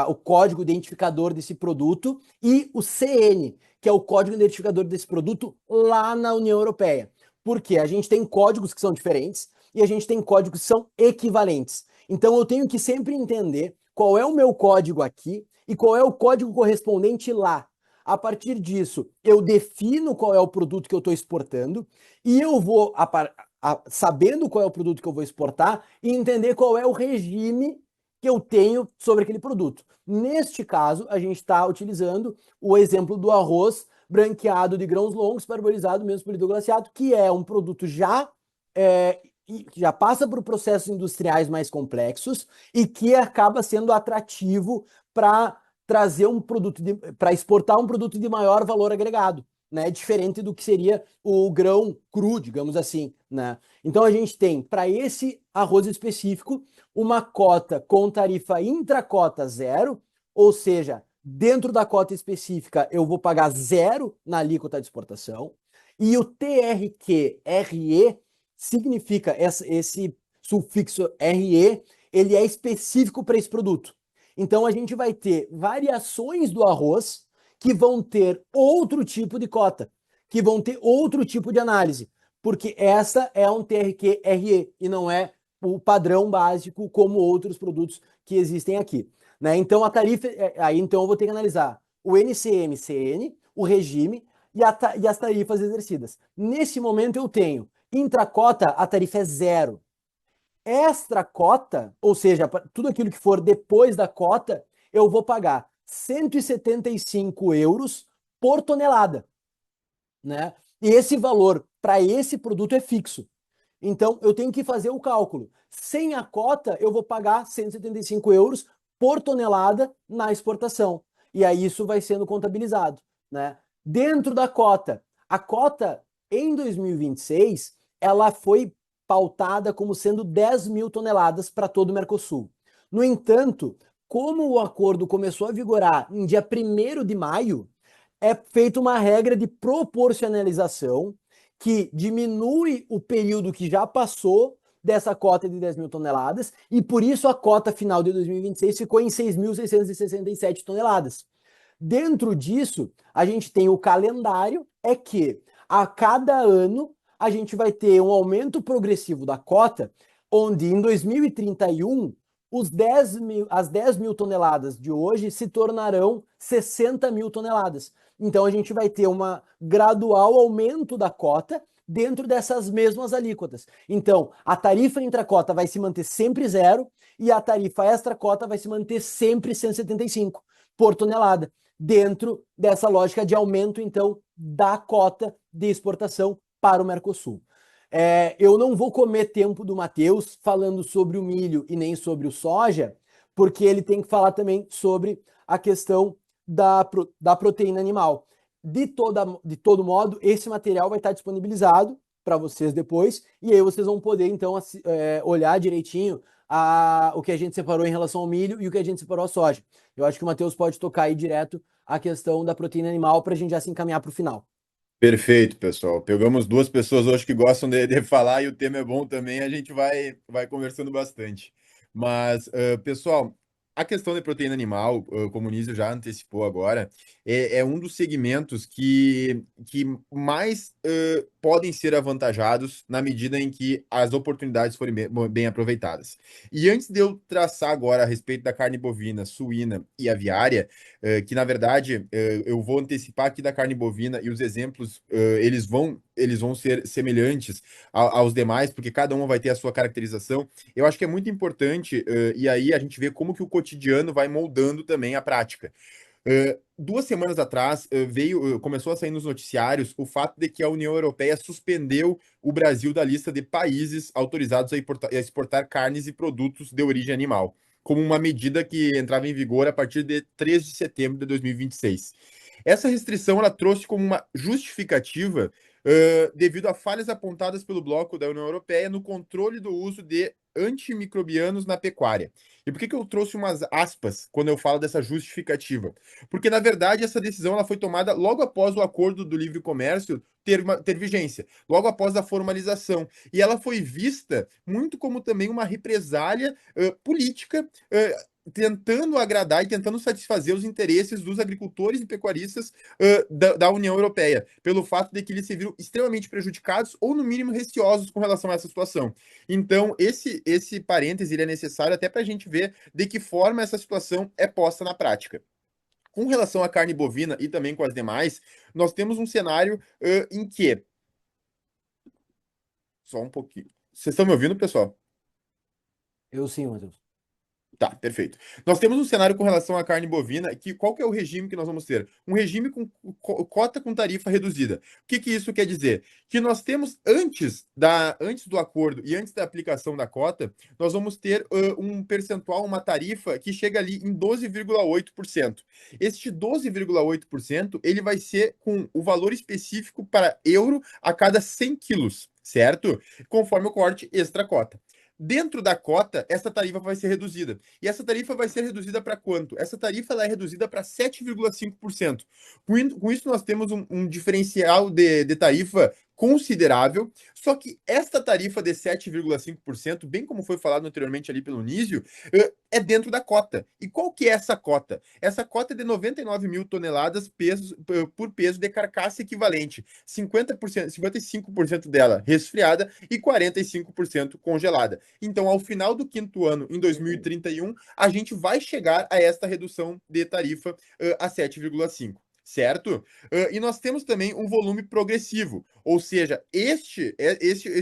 O código identificador desse produto, e o CN, que é o código identificador desse produto lá na União Europeia. Porque a gente tem códigos que são diferentes e a gente tem códigos que são equivalentes. Então eu tenho que sempre entender qual é o meu código aqui e qual é o código correspondente lá. A partir disso, eu defino qual é o produto que eu estou exportando e eu vou, sabendo qual é o produto que eu vou exportar, e entender qual é o regime que eu tenho sobre aquele produto. Neste caso, a gente está utilizando o exemplo do arroz branqueado de grãos longos, parbolizado, menos polido glaciado, que é um produto que já passa por processos industriais mais complexos e que acaba sendo atrativo para trazer um produto, para exportar um produto de maior valor agregado, né? Diferente do que seria o grão cru, digamos assim, né? Então a gente tem, para esse arroz específico, uma cota com tarifa intracota zero, ou seja, dentro da cota específica eu vou pagar zero na alíquota de exportação, e o TRQ-RE significa, esse sufixo RE, ele é específico para esse produto. Então a gente vai ter variações do arroz que vão ter outro tipo de cota, que vão ter outro tipo de análise, porque essa é um TRQ-RE e não é o padrão básico como outros produtos que existem aqui, né? Então a tarifa, aí então eu vou ter que analisar o NCM-CN, o regime e as tarifas exercidas. Nesse momento eu tenho intracota, a tarifa é zero. Extra cota, ou seja, tudo aquilo que for depois da cota, eu vou pagar 175 euros por tonelada, né? E esse valor para esse produto é fixo. Então, eu tenho que fazer o cálculo. Sem a cota, eu vou pagar 175 euros por tonelada na exportação. E aí isso vai sendo contabilizado, né? Dentro da cota, a cota em 2026, ela foi pautada como sendo 10 mil toneladas para todo o Mercosul. No entanto, como o acordo começou a vigorar em dia 1º de maio, é feita uma regra de proporcionalização que diminui o período que já passou dessa cota de 10 mil toneladas, e por isso a cota final de 2026 ficou em 6.667 toneladas. Dentro disso, a gente tem o calendário, é que a cada ano a gente vai ter um aumento progressivo da cota, onde em 2031 as 10 mil toneladas de hoje se tornarão 60 mil toneladas. Então a gente vai ter um gradual aumento da cota dentro dessas mesmas alíquotas. Então a tarifa intracota vai se manter sempre zero e a tarifa extracota vai se manter sempre 175 por tonelada, dentro dessa lógica de aumento, então, da cota de exportação para o Mercosul. Eu não vou comer tempo do Matheus falando sobre o milho e nem sobre o soja, porque ele tem que falar também sobre a questão da proteína animal. De todo modo, esse material vai estar disponibilizado para vocês depois, e aí vocês vão poder, então, olhar direitinho o que a gente separou em relação ao milho e o que a gente separou à soja. Eu acho que o Matheus pode tocar aí direto a questão da proteína animal para a gente já se encaminhar para o final. Perfeito, pessoal. Pegamos duas pessoas hoje que gostam de falar e o tema é bom também, a gente vai conversando bastante. Mas, pessoal, a questão da proteína animal, como o Nísio já antecipou agora, é um dos segmentos que mais podem ser avantajados na medida em que as oportunidades forem bem aproveitadas. E antes de eu traçar agora a respeito da carne bovina, suína e aviária, que na verdade eu vou antecipar aqui da carne bovina e os exemplos eles vão ser semelhantes aos demais, porque cada um vai ter a sua caracterização. Eu acho que é muito importante, e aí a gente vê como que o cotidiano vai moldando também a prática. 2 semanas atrás começou a sair nos noticiários o fato de que a União Europeia suspendeu o Brasil da lista de países autorizados a exportar carnes e produtos de origem animal, como uma medida que entrava em vigor a partir de 3 de setembro de 2026. Essa restrição ela trouxe como uma justificativa devido a falhas apontadas pelo bloco da União Europeia no controle do uso de antimicrobianos na pecuária. E por que eu trouxe umas aspas quando eu falo dessa justificativa? Porque, na verdade, essa decisão ela foi tomada logo após o acordo do livre comércio ter vigência, logo após a formalização. E ela foi vista muito como também uma represália política, tentando agradar e tentando satisfazer os interesses dos agricultores e pecuaristas da União Europeia, pelo fato de que eles se viram extremamente prejudicados ou, no mínimo, receosos com relação a essa situação. Então, esse parêntese ele é necessário até para a gente ver de que forma essa situação é posta na prática. Com relação à carne bovina e também com as demais, nós temos um cenário em que... Só um pouquinho. Vocês estão me ouvindo, pessoal? Eu sim, Matheus. Tá, perfeito. Nós temos um cenário com relação à carne bovina, que qual que é o regime que nós vamos ter? Um regime com cota com tarifa reduzida. O que isso quer dizer? Que nós temos, antes do acordo e antes da aplicação da cota, nós vamos ter um percentual, uma tarifa que chega ali em 12,8%. Este 12,8%, ele vai ser com o valor específico para euro a cada 100 quilos, certo? Conforme o corte extra cota. Dentro da cota, essa tarifa vai ser reduzida. E essa tarifa vai ser reduzida para quanto? Essa tarifa ela é reduzida para 7,5%. Com isso, nós temos um diferencial de tarifa considerável, só que esta tarifa de 7,5%, bem como foi falado anteriormente ali pelo Nísio, é dentro da cota. E qual que é essa cota? Essa cota é de 99 mil toneladas por peso de carcaça equivalente. 50%, 55% dela resfriada e 45% congelada. Então, ao final do quinto ano, em 2031, a gente vai chegar a esta redução de tarifa a 7,5%. Certo? E nós temos também um volume progressivo, ou seja, este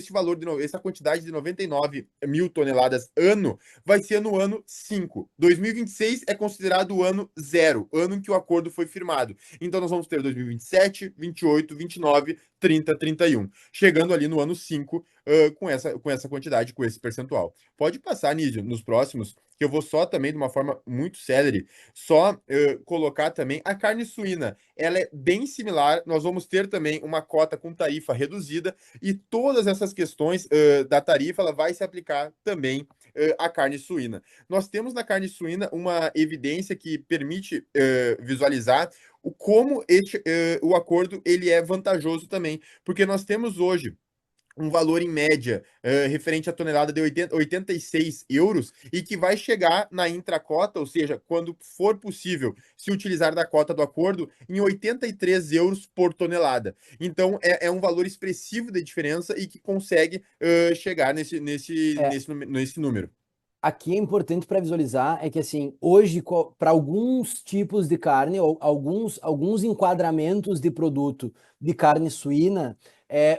valor, essa quantidade de 99 mil toneladas ano, vai ser no ano 5. 2026 é considerado o ano 0, ano em que o acordo foi firmado. Então nós vamos ter 2027, 28, 29, 30, 31, chegando ali no ano 5 com essa quantidade, com esse percentual. Pode passar, Nísio, nos próximos, que eu vou só também, de uma forma muito célere, só colocar também a carne suína. Ela é bem similar, nós vamos ter também uma cota com tarifa reduzida e todas essas questões da tarifa, ela vai se aplicar também à carne suína. Nós temos na carne suína uma evidência que permite visualizar como o acordo ele é vantajoso também, porque nós temos hoje um valor em média referente à tonelada de 86 euros e que vai chegar na intracota, ou seja, quando for possível se utilizar da cota do acordo, em 83 euros por tonelada. Então, é um valor expressivo de diferença e que consegue chegar nesse número. Aqui é importante para visualizar é que assim, hoje para alguns tipos de carne ou alguns enquadramentos de produto de carne suína,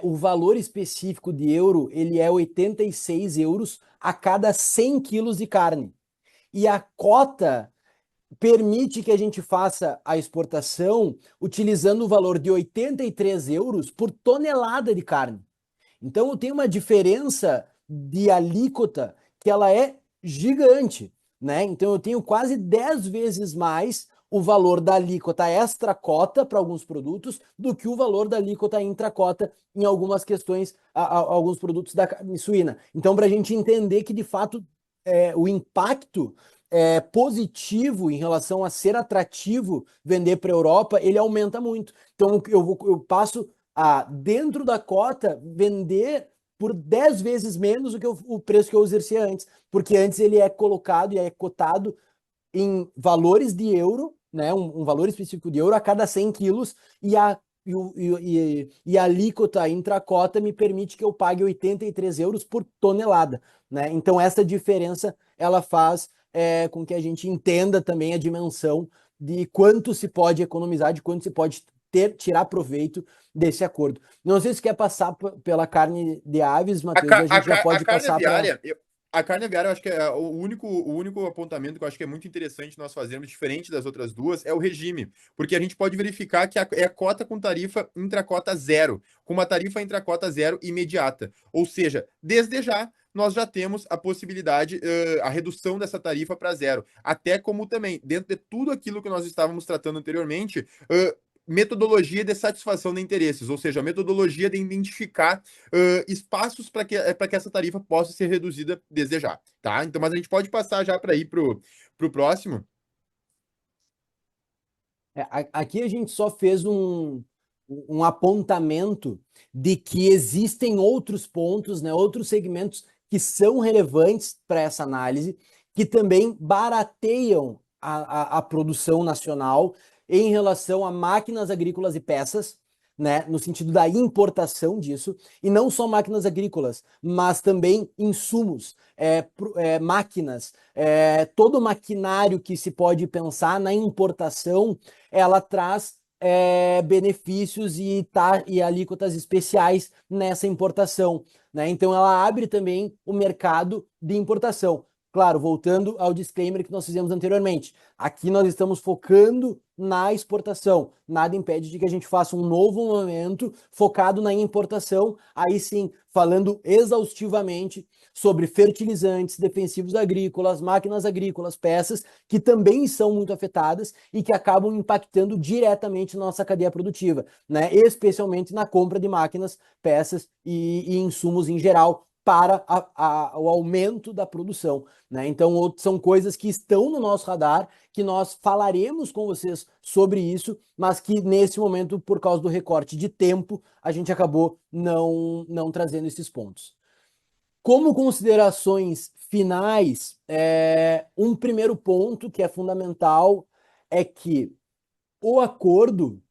o valor específico de euro, ele é 86 euros a cada 100 quilos de carne. E a cota permite que a gente faça a exportação utilizando o valor de 83 euros por tonelada de carne. Então, tem uma diferença de alíquota que ela é gigante, né? Então, eu tenho quase 10 vezes mais o valor da alíquota extra-cota para alguns produtos do que o valor da alíquota intracota em algumas questões, alguns produtos da carne suína. Então, para a gente entender que, de fato, o impacto positivo em relação a ser atrativo vender para a Europa, ele aumenta muito. Então, eu passo a, dentro da cota, vender por 10 vezes menos do que o preço que eu exercia antes, porque antes ele é colocado e é cotado em valores de euro, né, um valor específico de euro a cada 100 quilos, e a alíquota intracota me permite que eu pague 83 euros por tonelada, né? Então essa diferença ela faz com que a gente entenda também a dimensão de quanto se pode economizar, de quanto se pode tirar proveito desse acordo. Não sei se quer passar pela carne de aves, Matheus, a gente já pode passar para... A carne aviária, eu acho que é o único apontamento que eu acho que é muito interessante nós fazermos, diferente das outras duas, é o regime. Porque a gente pode verificar que é a cota com tarifa intracota zero, com uma tarifa intracota zero imediata. Ou seja, desde já, nós já temos a possibilidade, a redução dessa tarifa para zero. Até como também, dentro de tudo aquilo que nós estávamos tratando anteriormente, metodologia de satisfação de interesses, ou seja, a metodologia de identificar espaços para que essa tarifa possa ser reduzida desde já, tá? Então, mas a gente pode passar já para ir para o próximo. Aqui a gente só fez um apontamento de que existem outros pontos, né, outros segmentos que são relevantes para essa análise, que também barateiam a produção nacional em relação a máquinas agrícolas e peças, né, no sentido da importação disso, e não só máquinas agrícolas, mas também insumos, máquinas, todo maquinário que se pode pensar na importação, ela traz benefícios e alíquotas especiais nessa importação, né? Então ela abre também o mercado de importação. Claro, voltando ao disclaimer que nós fizemos anteriormente, aqui nós estamos focando na exportação. Nada impede de que a gente faça um novo momento focado na importação, aí sim, falando exaustivamente sobre fertilizantes, defensivos agrícolas, máquinas agrícolas, peças, que também são muito afetadas e que acabam impactando diretamente na nossa cadeia produtiva, né? Especialmente na compra de máquinas, peças e insumos em geral, para o aumento da produção, né? Então, são coisas que estão no nosso radar, que nós falaremos com vocês sobre isso, mas que nesse momento, por causa do recorte de tempo, a gente acabou não trazendo esses pontos. Como considerações finais, um primeiro ponto que é fundamental é que o acordo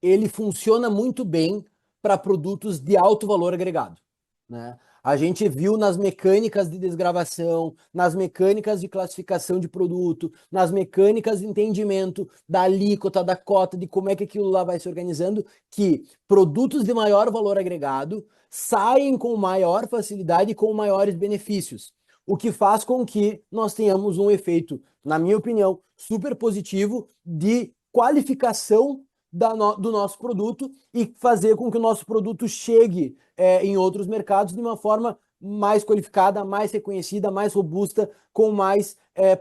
ele funciona muito bem para produtos de alto valor agregado, né? A gente viu nas mecânicas de desgravação, nas mecânicas de classificação de produto, nas mecânicas de entendimento da alíquota, da cota, de como é que aquilo lá vai se organizando, que produtos de maior valor agregado saem com maior facilidade e com maiores benefícios, o que faz com que nós tenhamos um efeito, na minha opinião, super positivo de qualificação do nosso produto e fazer com que o nosso produto chegue em outros mercados de uma forma mais qualificada, mais reconhecida, mais robusta, com mais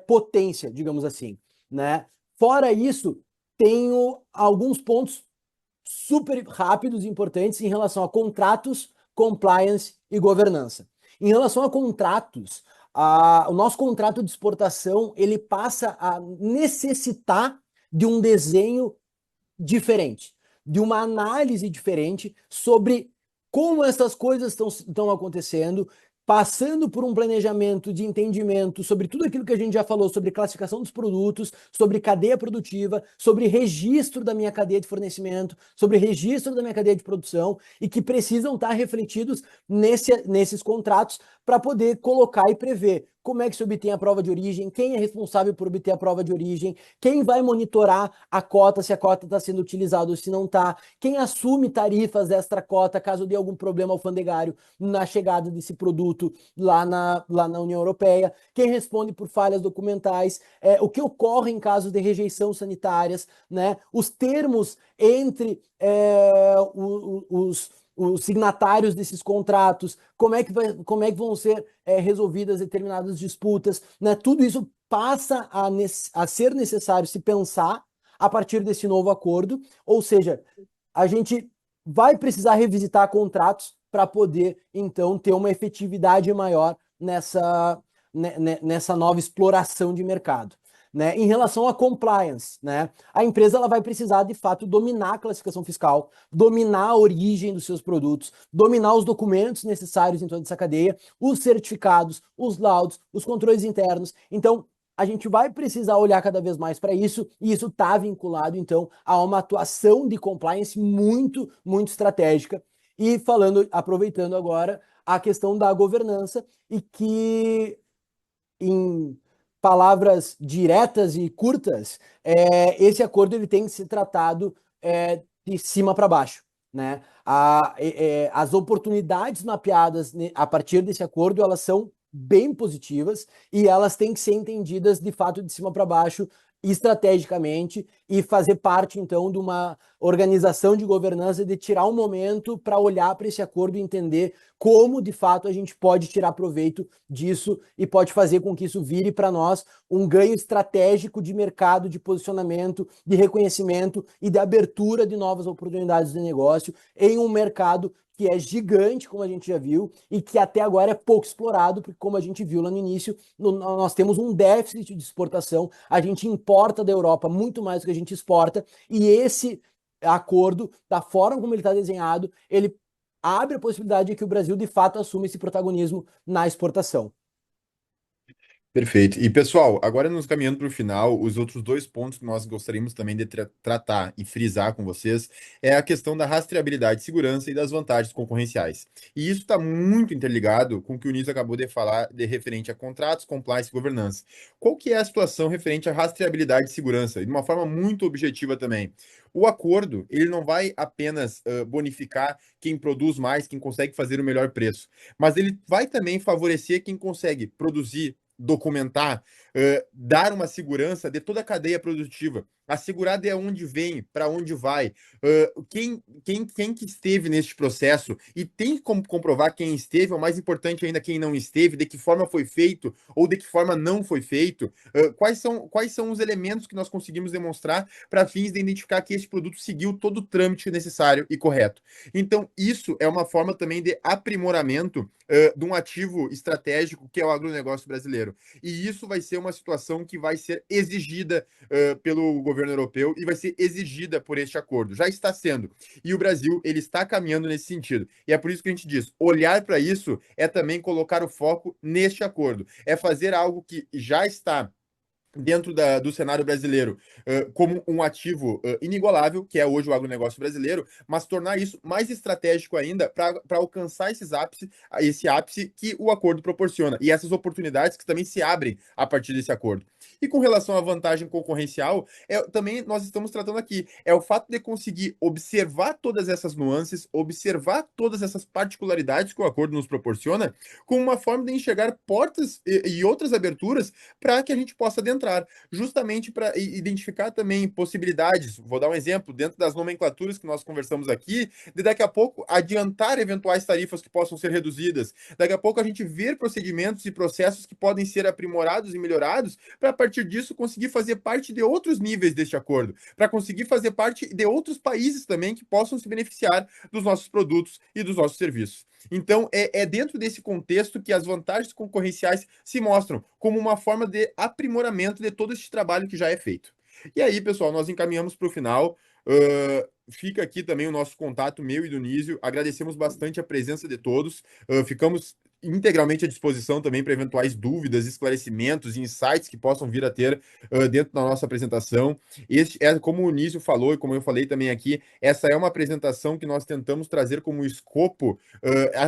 potência, digamos assim, né? Fora isso, tenho alguns pontos super rápidos e importantes em relação a contratos, compliance e governança. Em relação a contratos, o nosso contrato de exportação ele passa a necessitar de um desenho diferente, de uma análise diferente sobre como essas coisas estão acontecendo, passando por um planejamento de entendimento sobre tudo aquilo que a gente já falou, sobre classificação dos produtos, sobre cadeia produtiva, sobre registro da minha cadeia de fornecimento, sobre registro da minha cadeia de produção, e que precisam estar refletidos nesses contratos para poder colocar e prever como é que se obtém a prova de origem, quem é responsável por obter a prova de origem, quem vai monitorar a cota, se a cota está sendo utilizada ou se não está, quem assume tarifas desta cota caso dê algum problema alfandegário na chegada desse produto lá na União Europeia, quem responde por falhas documentais, o que ocorre em casos de rejeição sanitárias, né? Os termos entre os signatários desses contratos, como é que vão ser resolvidas determinadas disputas, né? Tudo isso passa a ser necessário se pensar a partir desse novo acordo, ou seja, a gente vai precisar revisitar contratos para poder, então, ter uma efetividade maior nessa nova exploração de mercado. Né? Em relação à compliance, né? A empresa ela vai precisar, de fato, dominar a classificação fiscal, dominar a origem dos seus produtos, dominar os documentos necessários em toda essa cadeia, os certificados, os laudos, os controles internos. Então, a gente vai precisar olhar cada vez mais para isso, e isso está vinculado, então, a uma atuação de compliance muito, muito estratégica. E aproveitando agora a questão da governança, e que, em palavras diretas e curtas, esse acordo ele tem que ser tratado de cima para baixo, né? As oportunidades mapeadas a partir desse acordo, elas são bem positivas e elas têm que ser entendidas de fato de cima para baixo, estrategicamente e fazer parte, então, de uma organização de governança, de tirar um momento para olhar para esse acordo e entender como, de fato, a gente pode tirar proveito disso e pode fazer com que isso vire para nós um ganho estratégico de mercado, de posicionamento, de reconhecimento e de abertura de novas oportunidades de negócio em um mercado que é gigante, como a gente já viu, e que até agora é pouco explorado, porque como a gente viu lá no início, nós temos um déficit de exportação, a gente importa da Europa muito mais do que a gente exporta, e esse acordo, da forma como ele está desenhado, ele abre a possibilidade de que o Brasil, de fato, assuma esse protagonismo na exportação. Perfeito. E pessoal, agora nos caminhando para o final, os outros dois pontos que nós gostaríamos também de tratar e frisar com vocês é a questão da rastreabilidade, segurança e das vantagens concorrenciais. E isso está muito interligado com o que o Niso acabou de falar de referente a contratos, compliance e governança. Qual que é a situação referente à rastreabilidade e segurança? E de uma forma muito objetiva também. O acordo, ele não vai apenas bonificar quem produz mais, quem consegue fazer o melhor preço, mas ele vai também favorecer quem consegue produzir, documentar, dar uma segurança de toda a cadeia produtiva, assegurar de onde vem, para onde vai, quem que esteve neste processo, e tem como comprovar quem esteve, ou mais importante ainda, quem não esteve, de que forma foi feito, ou de que forma não foi feito, quais são os elementos que nós conseguimos demonstrar para fins de identificar que esse produto seguiu todo o trâmite necessário e correto. Então, isso é uma forma também de aprimoramento de um ativo estratégico que é o agronegócio brasileiro. E isso vai ser uma situação que vai ser exigida pelo governo europeu e vai ser exigida por este acordo. Já está sendo. E o Brasil, ele está caminhando nesse sentido. E é por isso que a gente diz, olhar para isso é também colocar o foco neste acordo. É fazer algo que já está dentro do cenário brasileiro como um ativo inigualável, que é hoje o agronegócio brasileiro, mas tornar isso mais estratégico ainda para alcançar esse ápice que o acordo proporciona e essas oportunidades que também se abrem a partir desse acordo. E com relação à vantagem concorrencial, também nós estamos tratando aqui, é o fato de conseguir observar todas essas nuances, observar todas essas particularidades que o acordo nos proporciona, como uma forma de enxergar portas e outras aberturas para que a gente possa adentrar, justamente para identificar também possibilidades. Vou dar um exemplo, dentro das nomenclaturas que nós conversamos aqui, de daqui a pouco adiantar eventuais tarifas que possam ser reduzidas, daqui a pouco a gente ver procedimentos e processos que podem ser aprimorados e melhorados, para a partir disso conseguir fazer parte de outros níveis deste acordo, para conseguir fazer parte de outros países também que possam se beneficiar dos nossos produtos e dos nossos serviços. Então, é dentro desse contexto que as vantagens concorrenciais se mostram como uma forma de aprimoramento de todo este trabalho que já é feito. E aí, pessoal, nós encaminhamos para o final. Fica aqui também o nosso contato, meu e do Nísio. Agradecemos bastante a presença de todos. Ficamos integralmente à disposição também para eventuais dúvidas, esclarecimentos e insights que possam vir a ter dentro da nossa apresentação. Este é, como o Nísio falou e como eu falei também aqui, essa é uma apresentação que nós tentamos trazer como escopo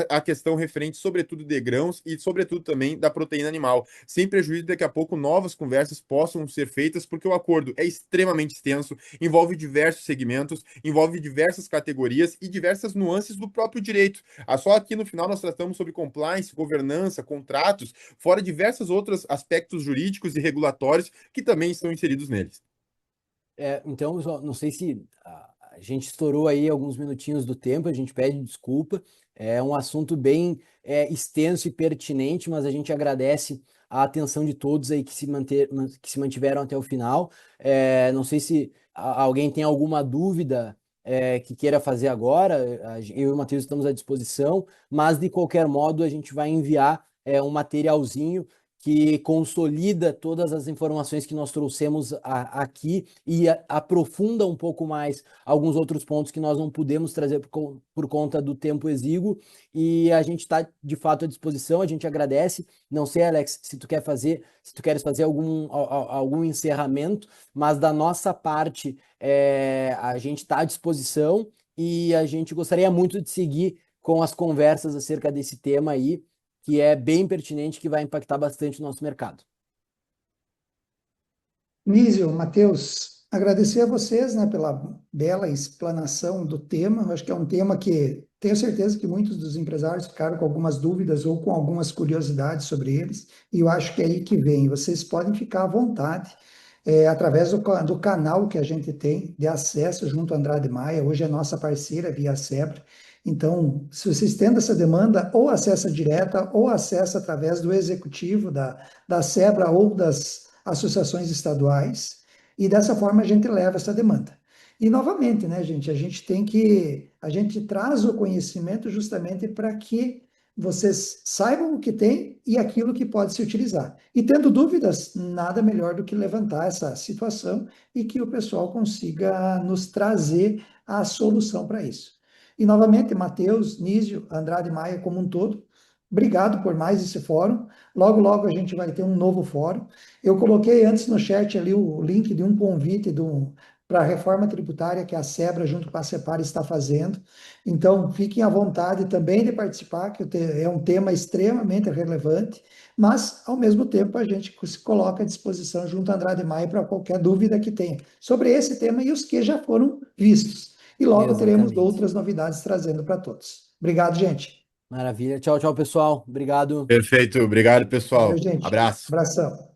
a questão referente, sobretudo, de grãos e, sobretudo, também da proteína animal, sem prejuízo de daqui a pouco novas conversas possam ser feitas, porque o acordo é extremamente extenso, envolve diversos segmentos, envolve diversas categorias e diversas nuances do próprio direito. Só aqui no final nós tratamos sobre compliance, governança, contratos, fora diversos outros aspectos jurídicos e regulatórios que também estão inseridos neles. Então, não sei se a gente estourou aí alguns minutinhos do tempo, a gente pede desculpa. É um assunto bem extenso e pertinente, mas a gente agradece a atenção de todos aí que se mantiveram até o final. Não sei se alguém tem alguma dúvida que queira fazer agora. Eu e o Matheus estamos à disposição, mas de qualquer modo a gente vai enviar um materialzinho que consolida todas as informações que nós trouxemos aqui e aprofunda um pouco mais alguns outros pontos que nós não pudemos trazer por conta do tempo exíguo, e a gente está de fato à disposição, a gente agradece. Não sei, Alex, se tu queres fazer algum encerramento, mas da nossa parte a gente está à disposição e a gente gostaria muito de seguir com as conversas acerca desse tema aí, que é bem pertinente, que vai impactar bastante o nosso mercado. Nísio, Matheus, agradecer a vocês, né, pela bela explanação do tema. Eu acho que é um tema que tenho certeza que muitos dos empresários ficaram com algumas dúvidas ou com algumas curiosidades sobre eles, e eu acho que é aí que vem. Vocês podem ficar à vontade através do canal que a gente tem de acesso junto à Andrade Maia, hoje é nossa parceira via SEBRA. Então, se vocês têm essa demanda, ou acessa direta, ou acessa através do executivo da SEBRA ou das associações estaduais, e dessa forma a gente leva essa demanda. E novamente, né, gente, a gente traz o conhecimento justamente para que vocês saibam o que tem e aquilo que pode se utilizar. E tendo dúvidas, nada melhor do que levantar essa situação e que o pessoal consiga nos trazer a solução para isso. E novamente, Matheus, Nísio, Andrade Maia como um todo, obrigado por mais esse fórum. Logo, logo a gente vai ter um novo fórum. Eu coloquei antes no chat ali o link de um convite para a reforma tributária que a SEBRA, junto com a CEPAR, está fazendo. Então, fiquem à vontade também de participar, que é um tema extremamente relevante, mas, ao mesmo tempo, a gente se coloca à disposição junto a Andrade Maia para qualquer dúvida que tenha sobre esse tema e os que já foram vistos. E logo teremos Exatamente. outras novidades trazendo para todos. Obrigado, gente. Maravilha. Tchau, tchau, pessoal. Obrigado. Perfeito, obrigado, pessoal. Valeu, gente. Abraço. Abração.